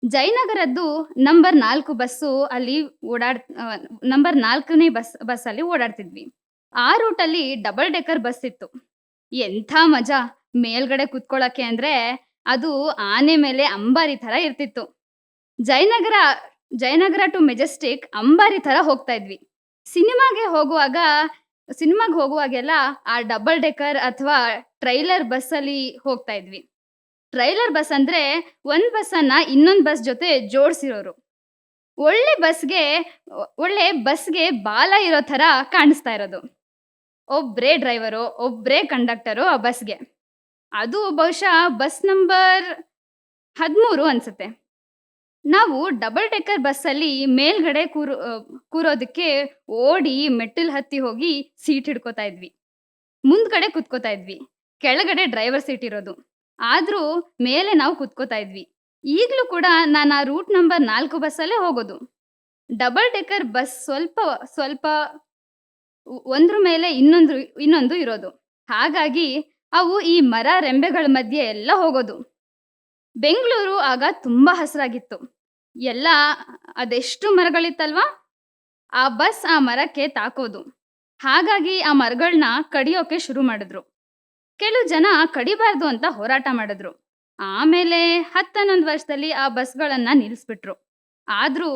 ಜಯನಗರದ್ದು ನಂಬರ್ 4 ಬಸ್ಸು ಅಲ್ಲಿ ನಂಬರ್ 4ನೇ ಬಸ್ಸಲ್ಲಿ ಓಡಾಡ್ತಿದ್ವಿ. ಆ ರೂಟಲ್ಲಿ ಡಬಲ್ ಡೆಕ್ಕರ್ ಬಸ್ ಇತ್ತು. ಎಂಥ ಮಜಾ ಮೇಲ್ಗಡೆ ಕುತ್ಕೊಳ್ಳೋಕ್ಕೆ ಅಂದ್ರೆ ಅದು ಆನೆ ಮೇಲೆ ಅಂಬಾರಿ ಥರ ಇರ್ತಿತ್ತು. ಜಯನಗರ ಟು ಮೆಜೆಸ್ಟಿಕ್ ಅಂಬಾರಿ ಥರ ಹೋಗ್ತಾ ಇದ್ವಿ. ಸಿನಿಮಾಗೆ ಹೋಗುವಾಗೆಲ್ಲ ಆ ಡಬಲ್ ಡೆಕ್ಕರ್ ಅಥವಾ ಟ್ರೈಲರ್ ಬಸ್ಸಲ್ಲಿ ಹೋಗ್ತಾ ಇದ್ವಿ. ಟ್ರೈಲರ್ ಬಸ್ ಅಂದ್ರೆ ಒಂದು ಬಸ್ಸನ್ನ ಇನ್ನೊಂದು ಬಸ್ ಜೊತೆ ಜೋಡಿಸಿರೋರು. ಒಳ್ಳೆ ಬಸ್ಗೆ ಬಾಲ ಇರೋ ಥರ ಕಾಣಿಸ್ತಾ ಇರೋದು. ಒಬ್ಬರೇ ಡ್ರೈವರು, ಒಬ್ಬರೇ ಕಂಡಕ್ಟರು ಆ ಬಸ್ಗೆ. ಅದು ಬಹುಶಃ ಬಸ್ ನಂಬರ್ 13 ಅನ್ಸುತ್ತೆ. ನಾವು ಡಬಲ್ ಡೆಕ್ಕರ್ ಬಸ್ಸಲ್ಲಿ ಮೇಲ್ಗಡೆ ಕೂರೋದಕ್ಕೆ ಓಡಿ ಮೆಟ್ಟಿಲು ಹತ್ತಿ ಹೋಗಿ ಸೀಟ್ ಹಿಡ್ಕೋತಾ ಇದ್ವಿ. ಮುಂದ್ಗಡೆ ಕುತ್ಕೋತಾ ಇದ್ವಿ. ಕೆಳಗಡೆ ಡ್ರೈವರ್ ಸೀಟ್ ಇರೋದು. ಆದ್ರೂ ಮೇಲೆ ನಾವು ಕುತ್ಕೋತಾ ಇದ್ವಿ. ಈಗಲೂ ಕೂಡ ನಾನು ಆ ರೂಟ್ ನಂಬರ್ 4 ಬಸ್ಸಲ್ಲೇ ಹೋಗೋದು. ಡಬಲ್ ಡೆಕ್ಕರ್ ಬಸ್ ಸ್ವಲ್ಪ ಒಂದ್ರ ಮೇಲೆ ಇನ್ನೊಂದು ಇರೋದು. ಹಾಗಾಗಿ ಅವು ಈ ಮರ ರೆಂಬೆಗಳ ಮಧ್ಯೆ ಎಲ್ಲ ಹೋಗೋದು. ಬೆಂಗಳೂರು ಆಗ ತುಂಬಾ ಹಸಿರಾಗಿತ್ತು. ಎಲ್ಲ ಅದೆಷ್ಟು ಮರಗಳಿತ್ತಲ್ವಾ, ಆ ಬಸ್ ಆ ಮರಕ್ಕೆ ತಾಕೋದು. ಹಾಗಾಗಿ ಆ ಮರಗಳನ್ನ ಕಡಿಯೋಕೆ ಶುರು ಮಾಡಿದ್ರು. ಕೆಲವು ಜನ ಕಡಿಬಾರ್ದು ಅಂತ ಹೋರಾಟ ಮಾಡಿದ್ರು. ಆಮೇಲೆ 10-11 ವರ್ಷದಲ್ಲಿ ಆ ಬಸ್ಗಳನ್ನ ನಿಲ್ಲಿಸ್ಬಿಟ್ರು. ಆದ್ರೂ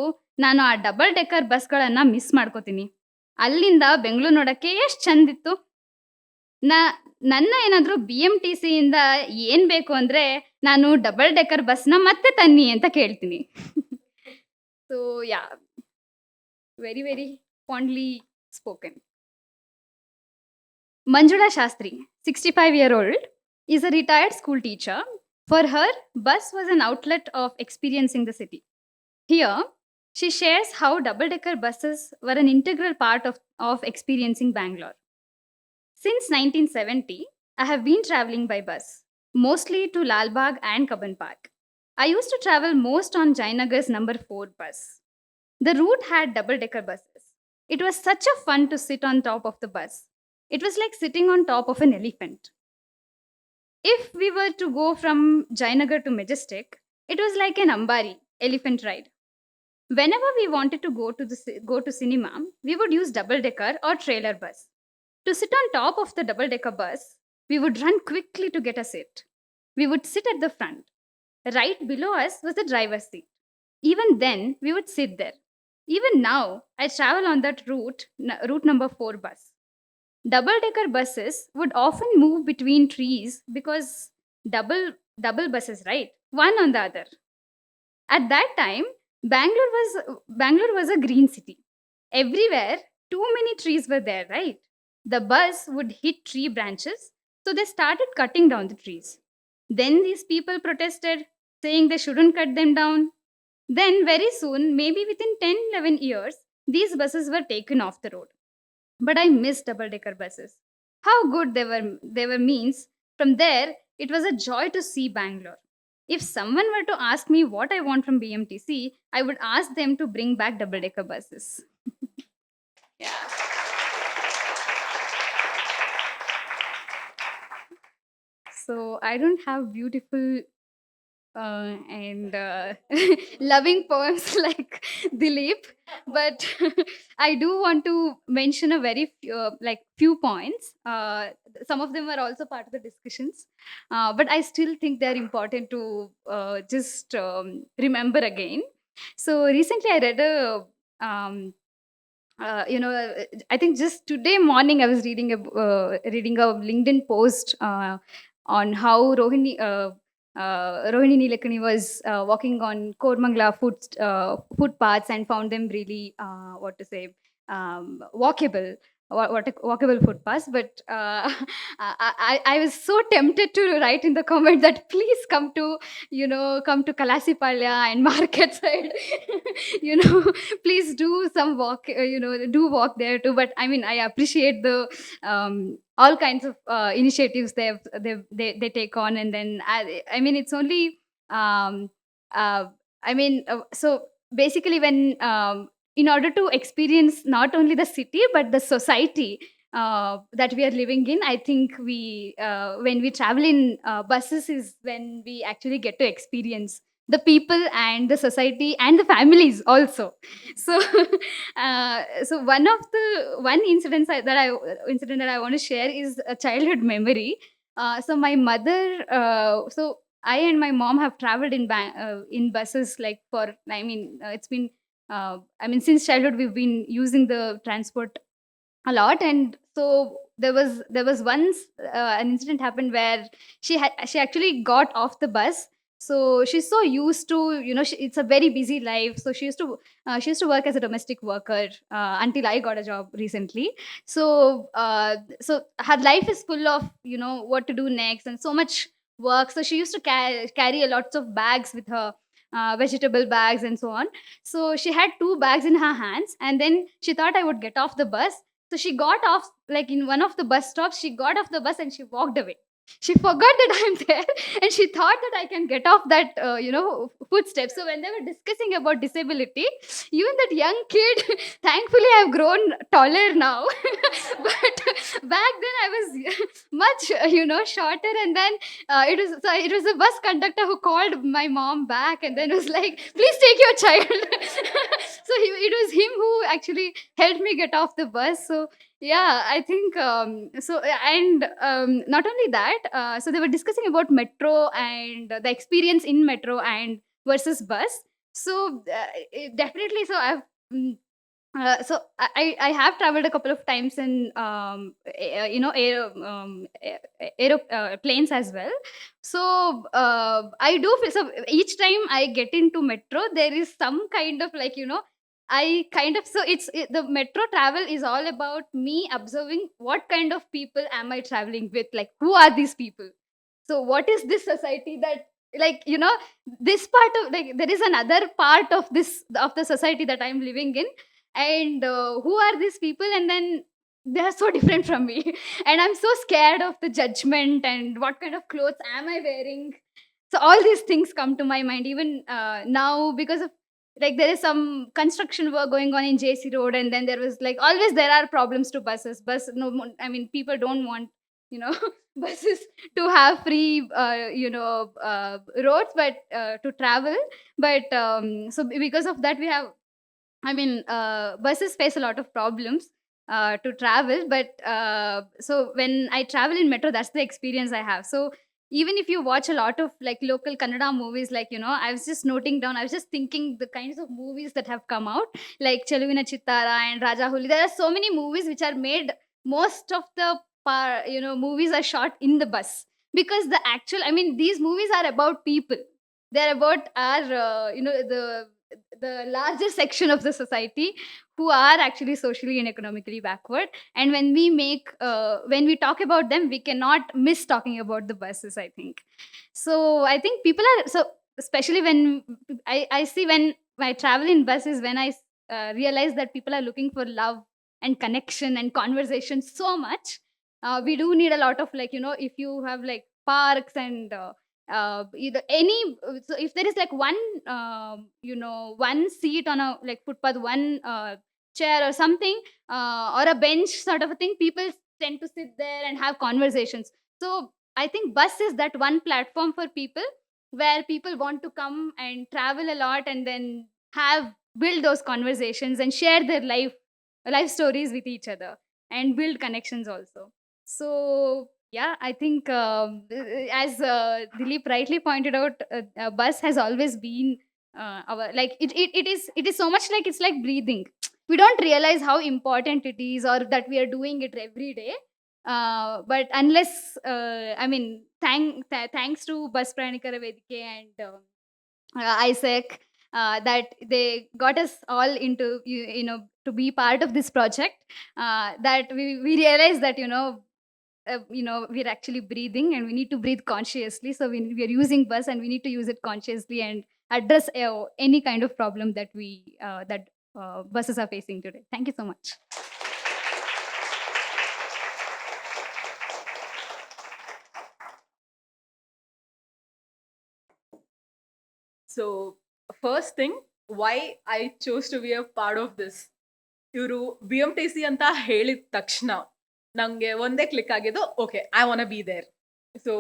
ನಾನು ಆ ಡಬಲ್ ಡೆಕ್ಕರ್ ಬಸ್ಗಳನ್ನ ಮಿಸ್ ಮಾಡ್ಕೋತೀನಿ. ಅಲ್ಲಿಂದ ಬೆಂಗಳೂರು ನೋಡಕ್ಕೆ ಎಷ್ಟು ಚಂದಿತ್ತು. ನನ್ನ ಏನಾದರೂ BMTC ಇಂದ ಏನ್ ಬೇಕು ಅಂದ್ರೆ ನಾನು ಡಬಲ್ ಡೆಕ್ಕರ್ ಬಸ್ನ ಮತ್ತೆ ತನ್ನಿ ಅಂತ ಕೇಳ್ತೀನಿ. So yeah, very very fondly spoken. Manjula Shastri, 65-year-old, is a retired school teacher. For her, bus was an outlet of experiencing the city. Here, she shares how double-decker buses were an integral part of experiencing Bangalore. Since 1970, I have been traveling by bus, mostly to Lalbagh and Kabban Park. I used to travel most on Jayanagar's number 4 bus. The route had double-decker buses. It was such a fun to sit on top of the bus. It was like sitting on top of an elephant. If we were to go from Jayanagar to Majestic, it was like an Ambari elephant ride. Whenever we wanted to go to cinema, we would use double-decker or trailer bus. To sit on top of the double-decker bus, we would run quickly to get a seat. We would sit at the front. Right below us was the driver's seat. Even then, we would sit there. Even now, I travel on that route number 4 bus. Double-decker buses would often move between trees because double buses, right? One on the other. At that time, Bangalore was a green city. Everywhere, too many trees were there, right? The bus would hit tree branches, so they started cutting down the trees. Then these people protested, saying they shouldn't cut them down. Then very soon, maybe within 10-11 years, these buses were taken off the road. But I miss double-decker buses. How good they were means from there, It was a joy to see Bangalore. If someone were to ask me what I want from BMTC, I would ask them to bring back double-decker buses. Yeah. So I don't have beautiful and loving poems like Dilip, but I do want to mention a very few points. Some of them are also part of the discussions, but I still think they're important to just remember again. So recently, I read a I think just today morning I was reading a LinkedIn post on how Rohini Nilekani was walking on Kormangla footpaths and found them really walkable. Walkable footpaths, but I was so tempted to write in the comment that please come to Kalasipalya and market side, please do some walk, do walk there too. But I mean, I appreciate the all kinds of initiatives they take on, and then I mean, it's only so basically when in order to experience not only the city but the society that we are living in, I think we when we travel in buses is when we actually get to experience the people and the society and the families also. So so one incident that I want to share is a childhood memory. So my mother so I and my mom have traveled in buses like for it's been since childhood we've been using the transport a lot. And so there was once an incident happened where she actually got off the bus. So she's so used to, it's a very busy life, so she used to work as a domestic worker until I got a job recently. So so her life is full of, what to do next and so much work. So she used to carry a lots of bags with her, vegetable bags and so on. So she had two bags in her hands, and then she thought I would get off the bus. So she got off, like in one of the bus stops, she got off the bus and she walked away. She forgot that I'm there, and she thought that I can get off that, footsteps. So when they were discussing about disability, even that young kid, thankfully I've grown taller now, but back then I was much, shorter. And then it was a bus conductor who called my mom back and then was like, "Please take your child." So it was him who actually helped me get off the bus. So yeah, I think and not only that, so they were discussing about metro and the experience in metro and versus bus. So definitely, so I have traveled a couple of times in aeroplanes as well. So I do feel, so each time I get into metro, there is some kind of I kind of, so the metro travel is all about me observing what kind of people am I traveling with, like who are these people. So what is this society that, like, this part of, like, there is another part of the society that I'm living in, and who are these people, and then they are so different from me. And I'm so scared of the judgment and what kind of clothes am I wearing. So all these things come to my mind even now, because of, like, there is some construction work going on in JC Road, and then there was, like, always there are problems to buses. People don't want, buses to have free roads, but to travel. But so because of that, we have, buses face a lot of problems to travel. But so when I travel in metro, that's the experience I have. So even if you watch a lot of like local Kannada movies, like, I was just noting down, I was just thinking the kinds of movies that have come out, like Cheluvina Chittara and Raja Huli. There are so many movies which are made, most of the movies are shot in the bus, because the actual, these movies are about people. They're about our, the larger section of the society who are actually socially and economically backward. And when we talk about them, we cannot miss talking about the buses, I think. So I think people are, so especially when I see, when I travel in buses, when I realize that people are looking for love and connection and conversation so much. We do need a lot of, like, if you have like parks and any. So if there is like one, one seat on a like footpath, one chair or something, or a bench sort of a thing, people tend to sit there and have conversations. So I think bus is that one platform for people where people want to come and travel a lot and then build those conversations and share their life stories with each other and build connections also. So yeah, I think as Dilip rightly pointed out, bus has always been our, like it is so much like it's like breathing. We don't realize how important it is or that we are doing it every day. But unless, I mean, thanks to Bus Prayanikara Vedike and Isaac, that they got us all into, to be part of this project, that we realized that, we're actually breathing and we need to breathe consciously. So we are using bus and we need to use it consciously and address any kind of problem that buses are facing today. Thank you so much. So, first thing, why I chose to be a part of this. ಇವರು BMTC ಅಂತ ಹೇಳಿದ ತಕ್ಷಣ ನಂಗೆ ಒಂದೇ click ಆಗಿದ್ದು, okay, I want be there. So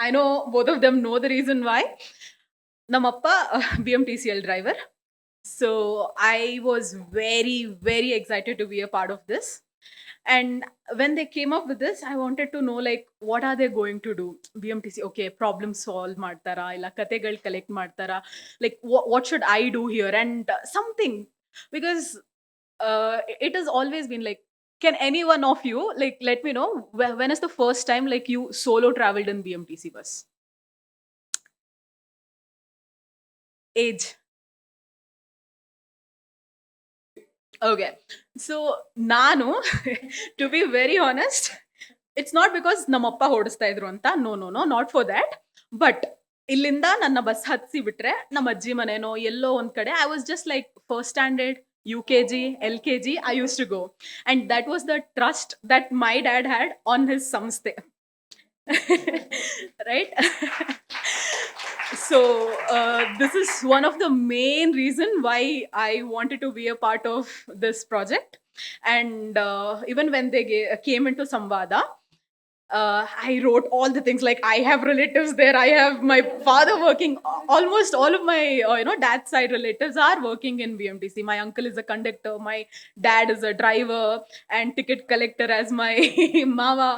I know both of them know the reason why. ನಮ್ಮಪ್ಪ BMTCL driver. So I was very very excited to be a part of this. And when they came up with this, I wanted to know, like, what are they going to do? BMTC, okay, problem solve ಮಾಡ್ತಾರಾ, ಇಲ್ಲ ಕತೆಗಳು collect ಮಾಡ್ತಾರಾ, like what should I do here, and something, because it has always been like, can any one of you like let me know when is the first time like you solo traveled in BMTC bus? Age. Okay, so ನಾನು to be very honest, it's not because ನಮ್ಮಪ್ಪ ಓಡಿಸ್ತಾ ಇದ್ರು ಅಂತ, no not for that. But ಇಲ್ಲಿಂದ ನನ್ನ bus ಹತ್ಸಿ ಬಿಟ್ರೆ ನಮ್ಮ ಅಜ್ಜಿ ಮನೆನೋ ಎಲ್ಲೋ ಒಂದ್ ಕಡೆ, I was just like first standard, UKG, LKG, I used to go. And that was the trust that my dad had on his samsthe. Right? So this is one of the main reason why I wanted to be a part of this project. And even when they came into Samvada, I wrote all the things, like I have relatives there, I have my father working, almost all of my dad's side relatives are working in BMTC. My uncle is a conductor, my dad is a driver and ticket collector as my mama,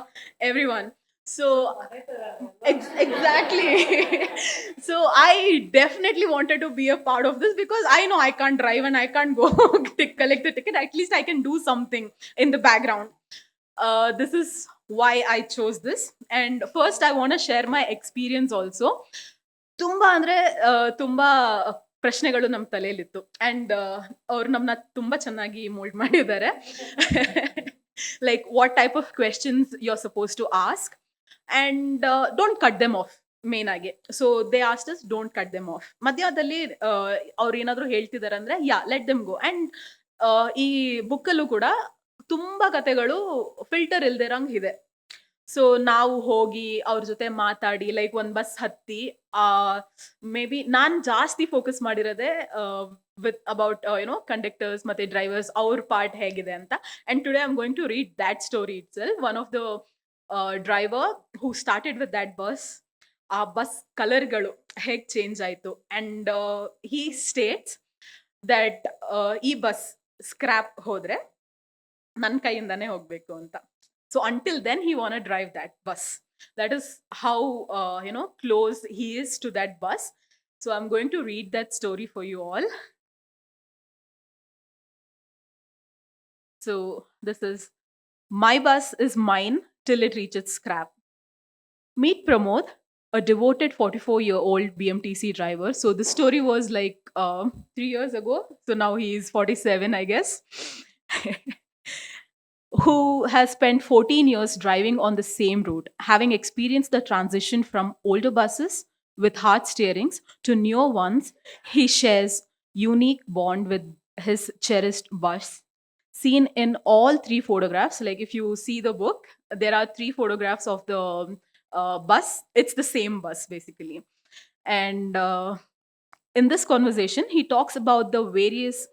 everyone. So exactly. So I definitely wanted to be a part of this because I know I can't drive and I can't go collect the ticket. At least I can do something in the background. This is why I chose this. And first I want to share my experience also. ತುಂಬಾ ಅಂದ್ರೆ ತುಂಬಾ ಪ್ರಶ್ನೆಗಳು ನಮ್ಮ ತಲೆಯಲ್ಲಿತ್ತು. And ಅವ್ರು ನಮ್ಮನ್ನ ತುಂಬಾ ಚೆನ್ನಾಗಿ mould ಮಾಡಿದ್ದಾರೆ. Like what type of questions you're supposed to ask, and don't cut them off. Main ಆಗಿ, so they asked us don't cut them off. ಮಧ್ಯದಲ್ಲಿ ಅವ್ರು ಏನಾದ್ರು ಹೇಳ್ತಿದಾರೆ ಅಂದ್ರೆ ಲೆಟ್ ದೆಮ್ ಗೋ. ಅಂಡ್ ಈ ಬುಕ್ಕಲ್ಲೂ ಕೂಡ ತುಂಬಾ ಕತೆಗಳು ಫಿಲ್ಟರ್ ಇಲ್ದಿರಂಗ್ ಇದೆ. ಸೊ ನಾವು ಹೋಗಿ ಅವ್ರ ಜೊತೆ ಮಾತಾಡಿ, ಲೈಕ್ ಒಂದ್ ಬಸ್ ಹತ್ತಿ, ಮೇ ಬಿ ನಾನ್ ಜಾಸ್ತಿ ಫೋಕಸ್ ಮಾಡಿರೋದೆ ವಿತ್ ಅಬೌಟ್ ಕಂಡಕ್ಟರ್ಸ್ ಮತ್ತೆ ಡ್ರೈವರ್ಸ್, ಅವ್ರ ಪಾರ್ಟ್ ಹೇಗಿದೆ ಅಂತ. And today I am going to read that story itself. One of the driver who started with that bus, ಆ ಬಸ್ ಕಲರ್ಗಳು ಹೇಗೆ ಚೇಂಜ್ ಆಯ್ತು. ಅಂಡ್ ಹಿ ಸ್ಟೇಟ್ಸ್ ದಟ್ ಈ bus scrap ಹೋದ್ರೆ ನನ್ನ ಕೈಯಿಂದಾನೇ ಹೋಗ್ಬೇಕು ಅಂತ. So until then he wanna drive that bus. That is how close he is to that bus. So I'm going to read that story for you all. So this is, my bus is mine till it reaches scrap. Meet Pramod, a devoted 44-year-old BMTC driver. So this story was like 3 years ago. So now he is 47, I guess. Who has spent 14 years driving on the same route, having experienced the transition from older buses with hard steerings to newer ones. He shares unique bond with his cherished bus, seen in all 3 photographs. Like if you see the book, there are 3 photographs of the bus. It's the same bus basically. And in this conversation, he talks about the various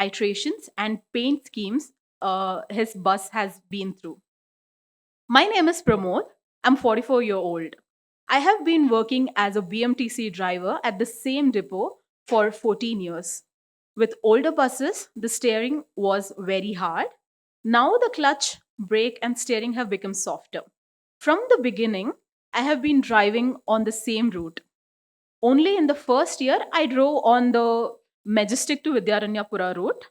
iterations and paint schemes his bus has been through. My name is Pramod. I'm 44-year-old. I have been working as a BMTC driver at the same depot for 14 years. With older buses, the steering was very hard. Now the clutch, brake, and steering have become softer. From the beginning, I have been driving on the same route. Only in the first year, I drove on the Majestic to Vidyaranyapura route.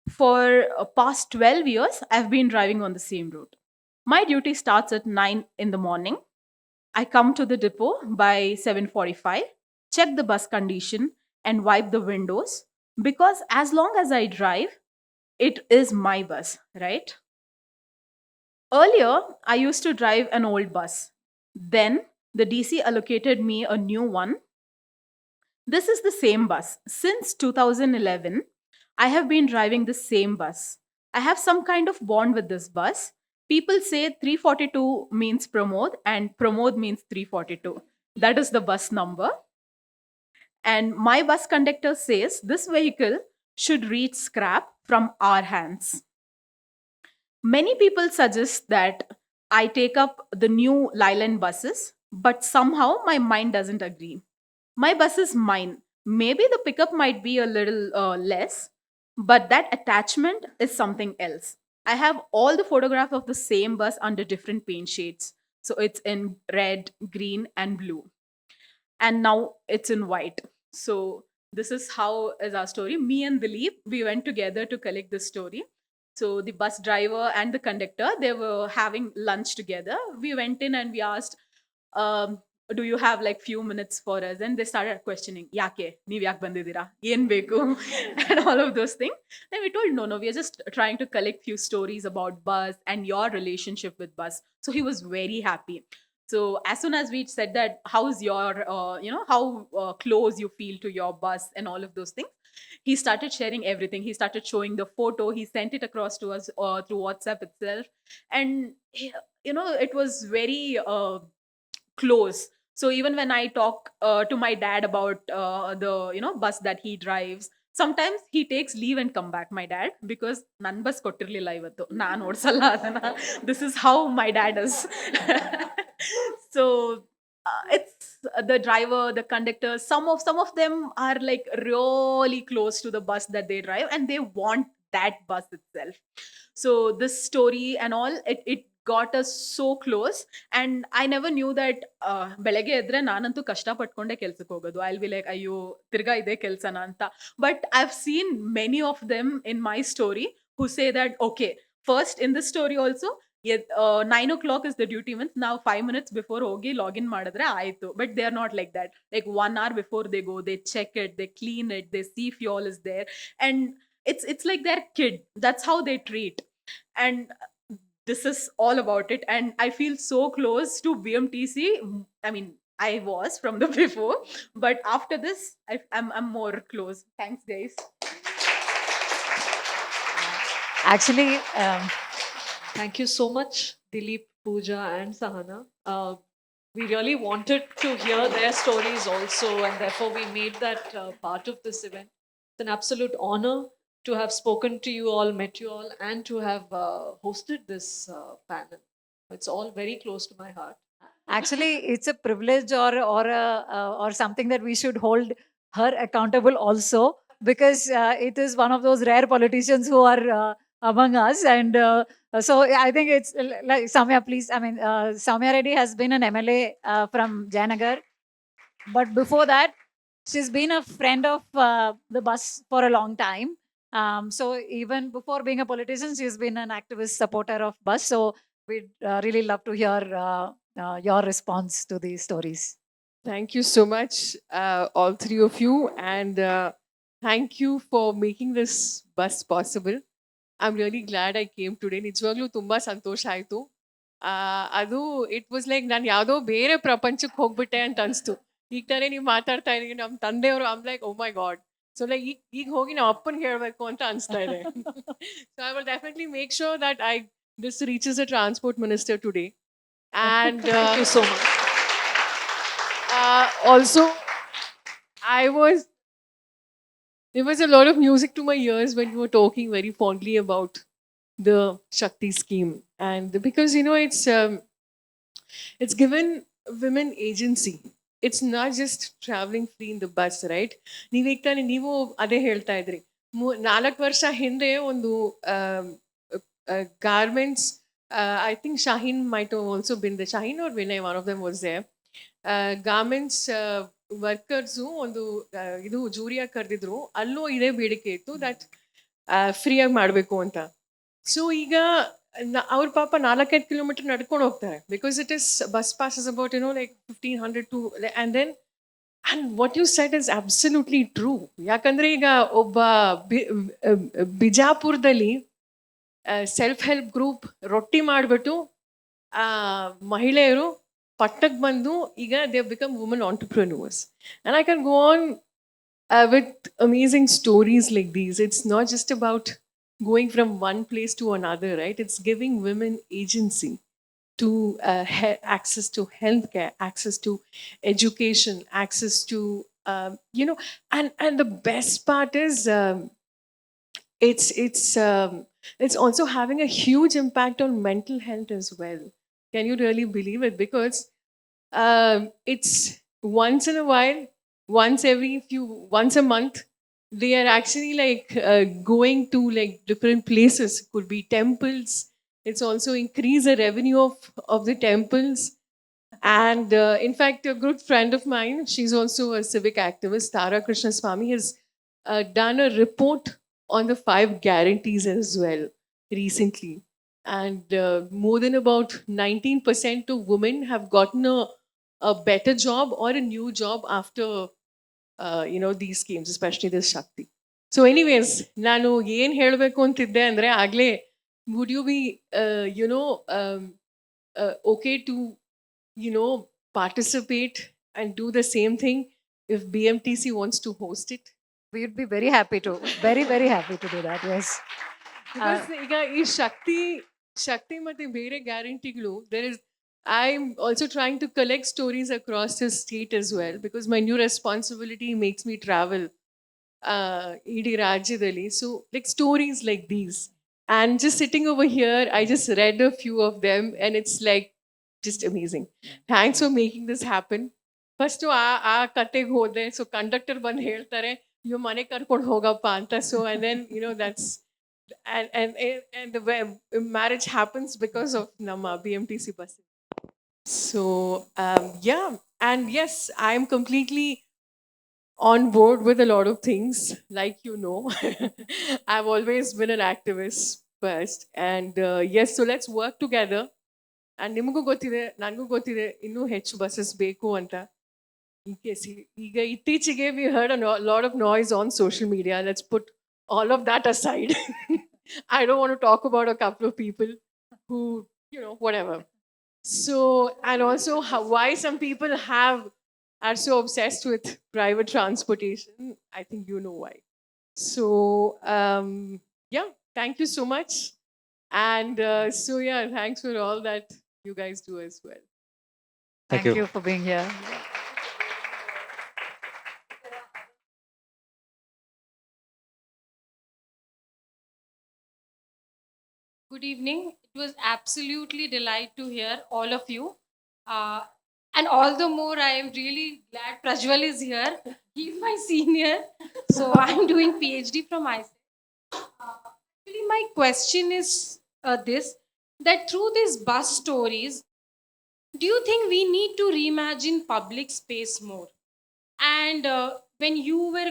For past 12 years, I've been driving on the same route. My duty starts at 9 in the morning. I come to the depot by 7:45, check the bus condition and wipe the windows because as long as I drive, it is my bus, right? Earlier, I used to drive an old bus. Then the DC allocated me a new one. This is the same bus. Since 2011, I have been driving the same bus. I have some kind of bond with this bus. People say 342 means Pramod and Pramod means 342. That is the bus number. And my bus conductor says this vehicle should reach scrap from our hands. Many people suggest that I take up the new Leyland buses, but somehow my mind doesn't agree. My bus is mine. Maybe the pickup might be a little less, but that attachment is something else. I have all the photographs of the same bus under different paint shades. So it's in red, green, and blue. And now it's in white. So this is how is our story. Me and Dilip, we went together to collect this story. So the bus driver and the conductor, they were having lunch together. We went in and we asked, do you have like few minutes for us? And they started questioning, Yake, ನೀವ್ ಯಾಕೆ ಬಂದಿದ್ದೀರಾ? ಏನ್ ಬೇಕು? And all of those things. Then we told, no, we are just trying to collect few stories about bus and your relationship with bus. So he was very happy. So as soon as we said that, how's your, how close you feel to your bus and all of those things, he started sharing everything. He started showing the photo. He sent it across to us through WhatsApp itself. And, it was very close. So even when I talk to my dad about the bus that he drives, sometimes he takes leave and come back, my dad, because nan bus ಕೊಟ್ಟಿರ್ಲಿಲ್ಲ ಇವತ್ತು ನಾನು ಓಡಿಸಲ್ಲ ಅದನ್ನ. This is how my dad is. So it's the driver, the conductor, some of them are like really close to the bus that they drive and they want that bus itself. So this story and all, it got us so close. And I never knew that ಬೆಳಗ್ಗೆ ಎದ್ರೆ ನಾನಂತೂ ಕಷ್ಟ ಪಟ್ಕೊಂಡೆ ಕೆಲ್ಸಕ್ಕೆ ಹೋಗೋದು. I'll be like, ಅಯ್ಯೋ ತಿರ್ಗಾ ಇದೆ ಕೆಲ್ಸನ ಅಂತ. But I've seen many of them in my story who say that, okay, first in this story also, 9 o'clock is the duty means now 5 minutes before ಹೋಗಿ ಲಾಗಿನ್ ಮಾಡಿದ್ರೆ ಆಯ್ತು. But they are not like that. Like 1 hour before they go, they check it, they clean it, they see if all is there. And it's like their kid. That's how they treat. And this is all about it. And I feel so close to BMTC. I mean, I was from the before, but after this, I'm more close. Thanks, guys. Actually, Thank you so much, Dilip, Pooja, and Sahana. We really wanted to hear their stories also, and therefore we made that part of this event. It's an absolute honor to have spoken to you all, met you all, and to have hosted this panel. It's all very close to my heart. actually, it's a privilege or something that we should hold her accountable also, because it is one of those rare politicians who are among us. And so I think it's like Samya, please. I mean, Samya Reddy has been an MLA from Jayanagar, but before that, she's been a friend of the bus for a long time. So even before being a politician, she's been an activist supporter of bus. So we'd really love to hear your response to these stories. Thank you so much, all three of you, and thank you for making this bus possible. I'm really glad I came today. ನಿಜವಾಗ್ಲೂ ತುಂಬಾ ಸಂತೋಷ ಆಯ್ತು. ಅದು it was like ನಾನು ಯಾವುದೋ ಬೇರೆ ಪ್ರಪಂಚಕ್ಕೆ ಹೋಗ್ಬಿಟ್ಟೆ ಅಂತ ಅನಿಸ್ತು. ಈಗ ತಾನೇ ನೀವು ಮಾತಾಡ್ತಾ ಇದ್ದೀವಿ, ನಮ್ಮ ತಂದೆಯವರು I'm like oh my God. So like ಈಗ ಹೋಗಿ ನಾವು ಅಪ್ಪನಿಗೆ ಹೇಳಬೇಕು ಅಂತ ಅನಿಸ್ತಾ ಇದೆ. So I will definitely make sure that this reaches the transport minister today. And Thank you so much. also, I was there was a lot of music to my ears when you were talking very fondly about the Shakti scheme, and because it's given women agency. It's not just traveling free in the bus, right? ನೀವೀಗ ತಾನೇ ನೀವು ಅದೇ ಹೇಳ್ತಾ ಇದ್ರಿ 4 ವರ್ಷ ಹಿಂದೆ ಒಂದು garments. I think Shaheen might have also been there. Shaheen or Vinay, one of them was there. Garments workers ಒಂದು ಇದು ಜೂರಿಯಾಗಿ ಕರೆದಿದ್ರು. ಅಲ್ಲೂ ಇದೇ ಬೇಡಿಕೆ ಇತ್ತು ದಟ್ ಫ್ರೀಯಾಗಿ ಮಾಡಬೇಕು ಅಂತ. ಸೊ ಈಗ ಅವ್ರ ಪಾಪ 4-5 ಕಿಲೋಮೀಟರ್ ನಡ್ಕೊಂಡು ಹೋಗ್ತಾರೆ because it is bus pass is about like 1500 to and then and what you said is absolutely true. ಯಾಕಂದರೆ ಈಗ ಒಬ್ಬ ಬಿಜಾಪುರದಲ್ಲಿ ಸೆಲ್ಫ್ ಹೆಲ್ಪ್ ಗ್ರೂಪ್ ರೊಟ್ಟಿ ಮಾಡಿಬಿಟ್ಟು ಮಹಿಳೆಯರು ಪಟ್ಟಕ್ಕೆ ಬಂದು ಈಗ they become woman entrepreneurs. And I can go on with amazing stories like these. It's not just about going from one place to another, right? It's giving women agency to access to healthcare, access to education, access to and the best part is it's also having a huge impact on mental health as well. Can you really believe it? Because it's once in a while, once a month, they are actually like going to like different places. Could be temples. It's also increase the revenue of the temples. And in fact, a good friend of mine, she's also a civic activist, Tara Krishnaswamy, has done a report on the 5 guarantees as well recently. And more than about 19% of women have gotten a better job or a new job after these schemes, especially this Shakti. So anyways, ನಾನು ಏನು ಹೇಳಬೇಕು ಅಂತಿದ್ದೆ ಅಂದರೆ ಆಗಲೇ would you be okay to participate and do the same thing if BMTC wants to host it? We would be very happy to, very, very happy to do that. Yes. Because ಈಗ ಈ ಶಕ್ತಿ ಮತ್ತೆ ಬೇರೆ ಗ್ಯಾರಂಟಿಗಳು I'm also trying to collect stories across the state as well because my new responsibility makes me travel ಇಡೀ ರಾಜ್ಯದಲ್ಲಿ. So like stories like these, and just sitting over here I just read a few of them and it's like just amazing. Thanks for making this happen. First ಆ ಕತೆಗೆ ಹೋದೆ. So conductor ಬಂದು ಹೇಳ್ತಾರೆ ಇವ್ ಮನೆ ಕರ್ಕೊಂಡು ಹೋಗಪ್ಪ ಅಂತ. So and then that's and the marriage happens because of ನಮ್ಮ BMTC bus. So yeah, and yes, I'm completely on board with a lot of things, like I've always been an activist first, and yes, so let's work together. And ನಿಮಗೂ ಗೊತ್ತಿದೆ, ನನಗೂ ಗೊತ್ತಿದೆ, ಇನ್ನೂ ಹೆಚ್ಚು buses ಬೇಕು ಅಂತ. ಈಗ ಇತ್ತೀಚೆಗೆ we heard a lot of noise on social media. Let's put all of that aside. I don't want to talk about a couple of people who whatever. So, and also why some people are so obsessed with private transportation. I think you know why. So, yeah, thank you so much. And so, yeah, thanks for all that you guys do as well. Thank Thank you. you for being here. Good evening. It was absolutely delight to hear all of you. And all the more, I am really glad Prajwal is here. He's my senior. So I'm doing PhD from ICE. Actually, my question is this, that through these bus stories, do you think we need to reimagine public space more? And when you were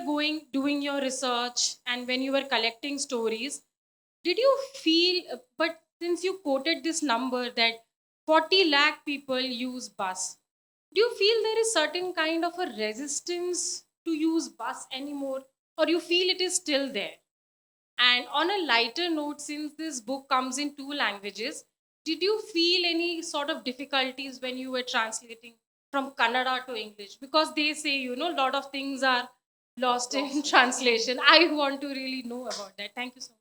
doing your research and when you were collecting stories, did you feel, but since you quoted this number that 40 lakh people use bus, do you feel there is certain kind of a resistance to use bus anymore, or you feel it is still there? And on a lighter note, since this book comes in 2 languages, did you feel any sort of difficulties when you were translating from Kannada to English? Because they say, a lot of things are lost in translation. I want to really know about that. Thank you so much.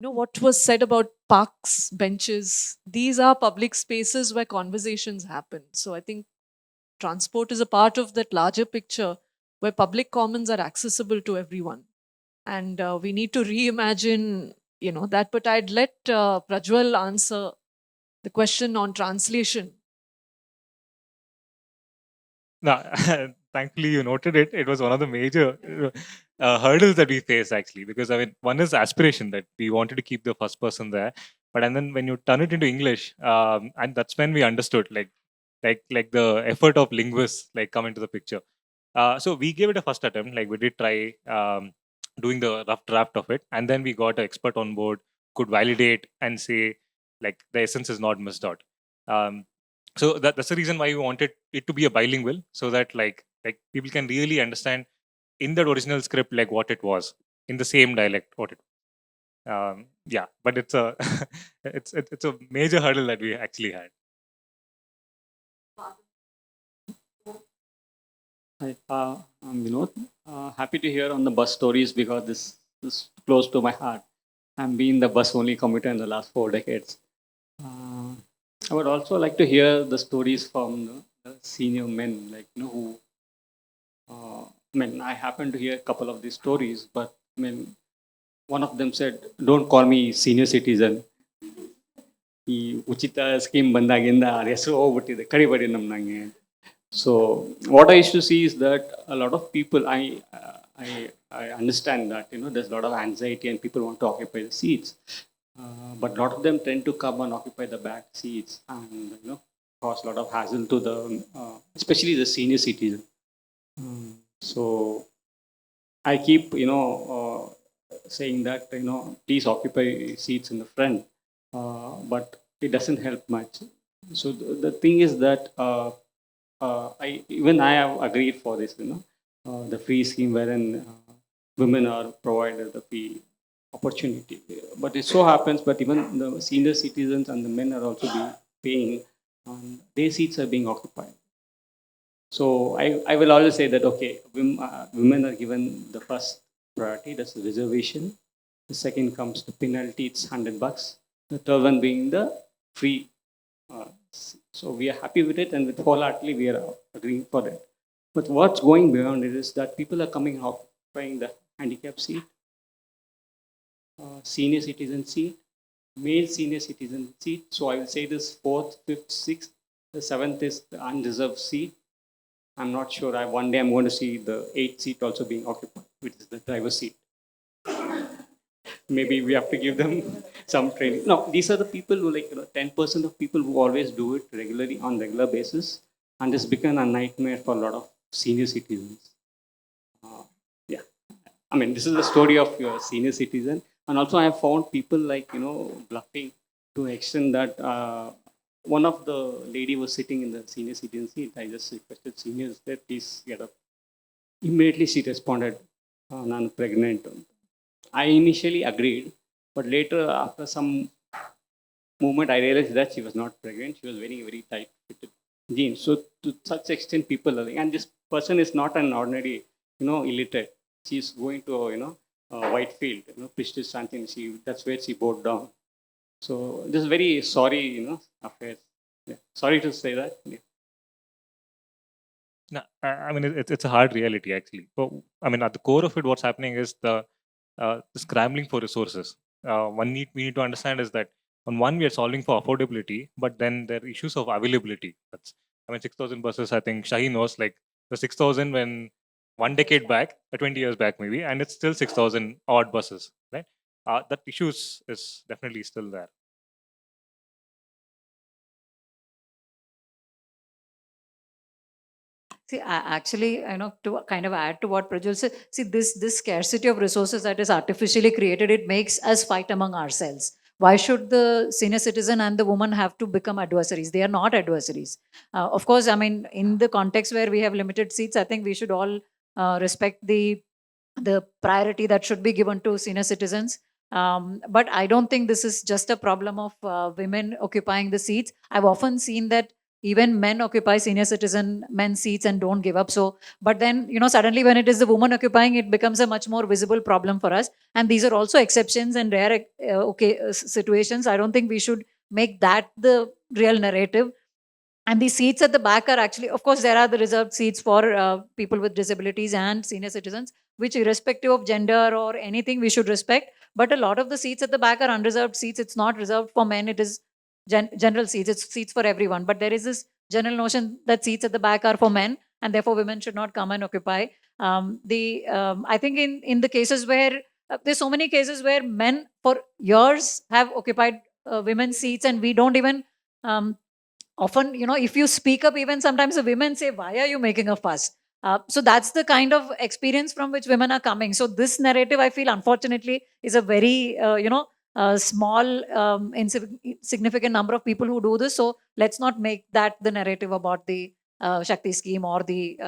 what was said about parks, benches, these are public spaces where conversations happen. So I think transport is a part of that larger picture where public commons are accessible to everyone. And we need to reimagine, that. But I'd let Prajwal answer the question on translation. No, thankfully you noted it. It was one of the major hurdles that we face actually, because I mean, one is aspiration that we wanted to keep the first person there, but and then when you turn it into English, and that's when we understood like the effort of linguists like come into the picture. So we gave it a first attempt. Like we did try doing the rough draft of it, and then we got an expert on board, could validate and say like the essence is not missed out. Um, so that's the reason why we wanted it to be a bilingual, so that like people can really understand in that original script like what it was in the same dialect what it. Yeah, but it's a it's a major hurdle that we actually had. Hi, I'm Vinod. Happy to hear on the bus stories because this is close to my heart. I'm being the bus only commuter in the last 4 decades. I would also like to hear the stories from the senior men, like who. I mean, I happen to hear a couple of these stories, but I mean, one of them said, "Don't call me senior citizen." ಈ ಉಚಿತ scheme ಬಂದಾಗಿಂದ ಅದು ಹೆಸರು ಹೋಗ್ಬಿಟ್ಟಿದೆ ಕರಿಬೇಡಿ ನಮ್ಮಂಗೆ. So what I used to see is that a lot of people, I understand that there's a lot of anxiety and people want to occupy the seats, but a lot of them tend to come and occupy the back seats and cause a lot of hassle to the, especially the senior citizen. So I keep saying that please occupy seats in the front, but it doesn't help much. So the thing is that. I have agreed for this, the free scheme wherein women are provided the free opportunity. But it so happens, but even the senior citizens and the men are also paying, and their seats are being occupied. So I will always say that okay, women are given the first priority, that's the reservation. The second comes the penalty, it's $100. The third one being the free. So we are happy with it, and with wholeheartedly we are agreeing for that. But what's going beyond it is that people are coming occupying the handicap seat, senior citizen seat, male senior citizen seat. So I will say this fourth, fifth, sixth, the seventh is the unreserved seat. I'm not sure. One day I'm going to see the eighth seat also being occupied, which is the driver's seat. Maybe we have to give them some training. No, these are the people who 10% of people who always do it regularly on regular basis, and it's become a nightmare for a lot of senior citizens. Yeah, I mean this is the story of your senior citizen, and also I have found people bluffing to an extent that one of the lady was sitting in the senior citizen seat. I just requested seniors that please get up. Immediately she responded, "I'm pregnant." I initially agreed, but later, after some moment, I realized that she was not pregnant. She was wearing a very tight-fitted jeans. So, to such extent, people are and this person is not an ordinary, illiterate. She's going to, Whitefield, Prestige something. That's where she bowed down. So, this is very sorry, affair. Yeah. Sorry to say that. Yeah. No, I mean it's a hard reality actually. But I mean at the core of it, what's happening is the scrambling for resources. We need to understand is that on one we are solving for affordability, but then there are issues of availability. That's 6,000 buses. I think Shahi knows like the 6,000 when 1 decade back, 20 years back maybe, and it's still 6,000 odd buses, right? That issue is definitely still there. See, actually, to kind of add to what Prajwal said, see, this scarcity of resources that is artificially created, it makes us fight among ourselves. Why should the senior citizen and the woman have to become adversaries? They are not adversaries. Of course, I mean, in the context where we have limited seats, I think we should all respect the priority that should be given to senior citizens. But I don't think this is just a problem of women occupying the seats. I've often seen that even men occupy senior citizen men seats and don't give up. So, but then, suddenly when it is the woman occupying, it becomes a much more visible problem for us. And these are also exceptions and rare situations. I don't think we should make that the real narrative. And these seats at the back are actually, of course, there are the reserved seats for people with disabilities and senior citizens, which, irrespective of gender or anything, we should respect. But a lot of the seats at the back are unreserved seats. It's not reserved for men, it is general seats. It's seats for everyone. But there is this general notion that seats at the back are for men, and therefore women should not come and occupy. I think in the cases where there's so many cases where men for years have occupied women's seats, and we don't even. Often, if you speak up, even sometimes the women say, why are you making a fuss? So that's the kind of experience from which women are coming. So this narrative, I feel, unfortunately, is a very, small, insignificant number of people who do this. So let's not make that the narrative about the Shakti scheme or the,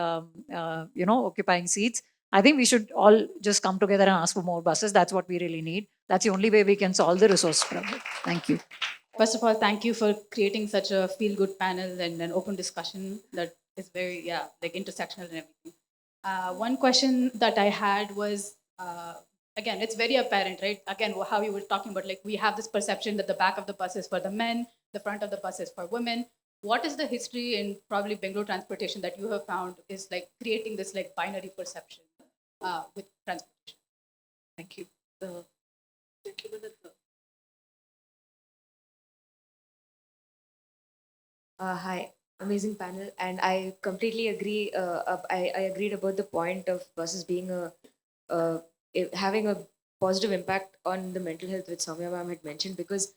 occupying seats. I think we should all just come together and ask for more buses. That's what we really need. That's the only way we can solve the resource problem. Thank you. First of all, thank you for creating such a feel-good panel and an open discussion that is very, like intersectional and everything. One question that I had was, again, it's very apparent, right? Again, how you were talking about, like, we have this perception that the back of the bus is for the men, the front of the bus is for women. What is the history in probably Bangalore transportation that you have found is like creating this like binary perception with transportation? Thank you. Hi, amazing panel, and I completely agree. I agreed about the point of buses being having a positive impact on the mental health, which Soumya ma'am had mentioned. Because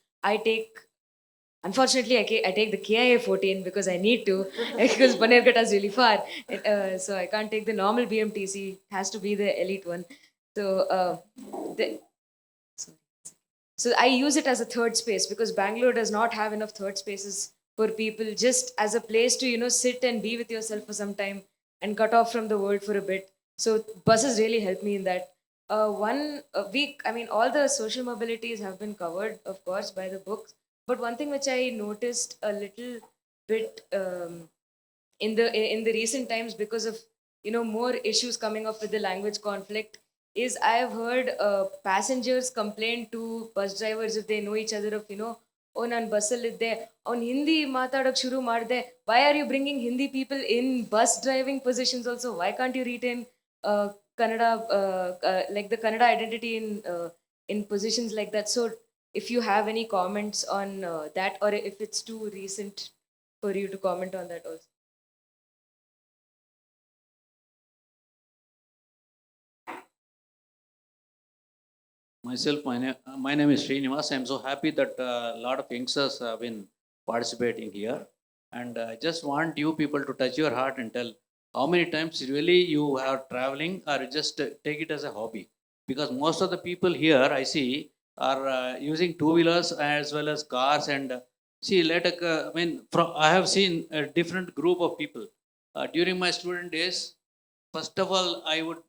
unfortunately, I take the KIA 14 because I need to, because Banerghatta is really far, so I can't take the normal BMTC. It has to be the elite one. So sorry. So I use it as a third space because Bangalore does not have enough third spaces for people, just as a place to sit and be with yourself for some time and cut off from the world for a bit. So buses really help me in that. One week, I mean, all the social mobilities have been covered, of course, by the books. But one thing which I noticed a little bit in the recent times, because of more issues coming up with the language conflict, is I have heard passengers complain to bus drivers if they know each other of oh nan bussalitte on Hindi maatadak shuru marde. Why are you bringing Hindi people in bus driving positions also? Why can't you retain Kannada like the Kannada identity in positions like that? So if you have any comments on that, or if it's too recent for you to comment on that also. Myself, my name is Srinivas. I'm so happy that a lot of youngsters have been participating here. And I just want you people to touch your heart and tell how many times really you are traveling or just take it as a hobby. Because most of the people here I see are using two-wheelers as well as cars. And see, I have seen a different group of people. During my student days, first of all, I would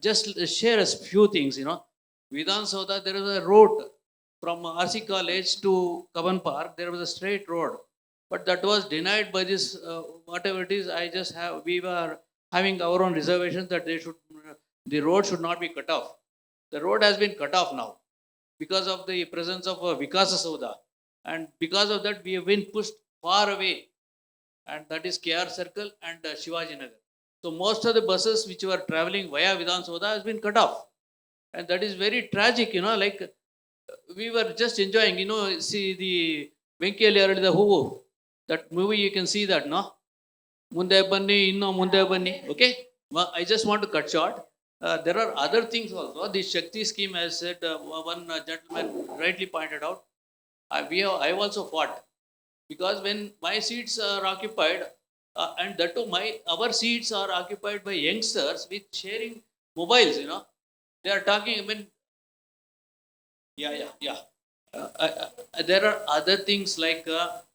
just share a few things, Vidhan Soda, there was a road from RC College to Kaban Park. There was a straight road, but that was denied by this whatever it is. We were having our own reservations that the road should not be cut off. The road has been cut off now because of the presence of Vikasa Soda, and because of that we have been pushed far away, and that is KR Circle and Shivaji Nagar. So most of the buses which were traveling via Vidhan Soda has been cut off. And that is very tragic, like we were just enjoying, see the Venkiyalli Aralida Hoovu, that movie, you can see that, no? Munde Banni, Munde Banni, okay? Well, I just want to cut short. There are other things also. The Shakti scheme, as said, one gentleman rightly pointed out, I also fought. Because when my seats are occupied, and that too, our seats are occupied by youngsters with sharing mobiles, They are talking, there are other things like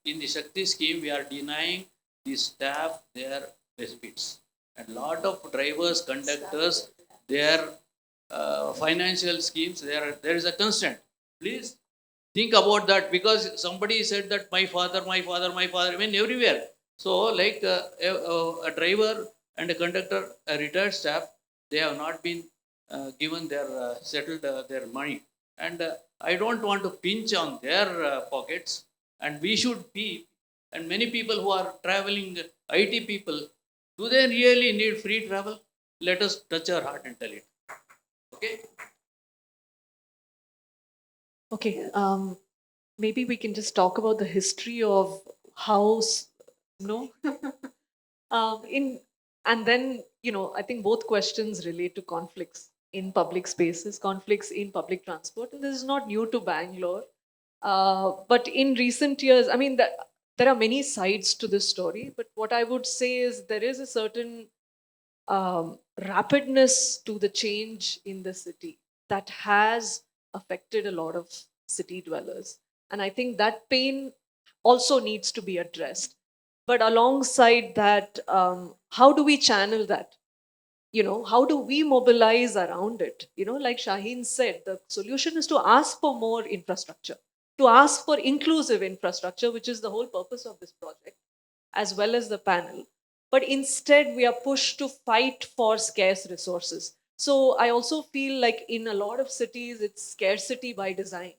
in the Shakti scheme, we are denying the staff their benefits. And lot of drivers, conductors, their financial schemes, there is a constraint. Please think about that, because somebody said that my father, I mean everywhere. So like a driver and a conductor, a retired staff, they have not been given their settled their money, and I don't want to pinch on their pockets, and we should be. And many people who are traveling, IT people, do they really need free travel? Let us touch our heart and tell it. Okay. Okay, maybe we can just talk about the history of how, no, in and then I think both questions relate to conflicts in public spaces, conflicts in public transport, and this is not new to Bangalore. But in recent years, I mean, there are many sides to this story. But what I would say is there is a certain rapidness to the change in the city that has affected a lot of city dwellers. And I think that pain also needs to be addressed. But alongside that, how do we channel that? How do we mobilize around it? Like Shaheen said, the solution is to ask for more infrastructure, to ask for inclusive infrastructure, which is the whole purpose of this project, as well as the panel. But instead, we are pushed to fight for scarce resources. So I also feel like in a lot of cities, it's scarcity by design.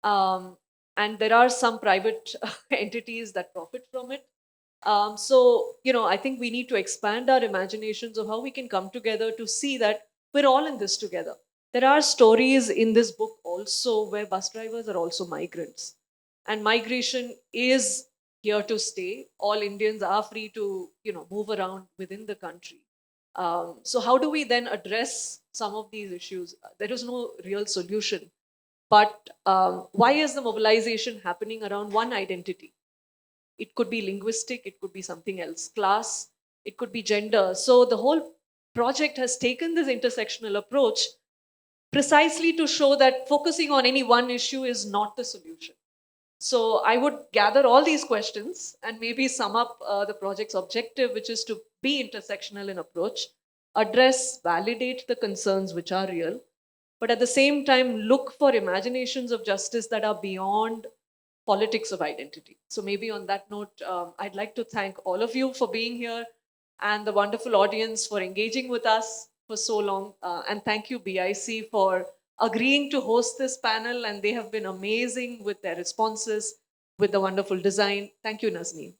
And there are some private entities that profit from it. So, I think we need to expand our imaginations of how we can come together to see that we're all in this together. There are stories in this book also where bus drivers are also migrants. And migration is here to stay. All Indians are free to, move around within the country. So how do we then address some of these issues? There is no real solution. But why is the mobilization happening around one identity? It could be linguistic, it could be something else, class, it could be gender. So the whole project has taken this intersectional approach precisely to show that focusing on any one issue is not the solution. So I would gather all these questions and maybe sum up the project's objective, which is to be intersectional in approach, address, validate the concerns which are real, but at the same time, look for imaginations of justice that are beyond politics of identity. So maybe on that note, I'd like to thank all of you for being here and the wonderful audience for engaging with us for so long. And thank you, BIC, for agreeing to host this panel. And they have been amazing with their responses, with the wonderful design. Thank you, Nazneen.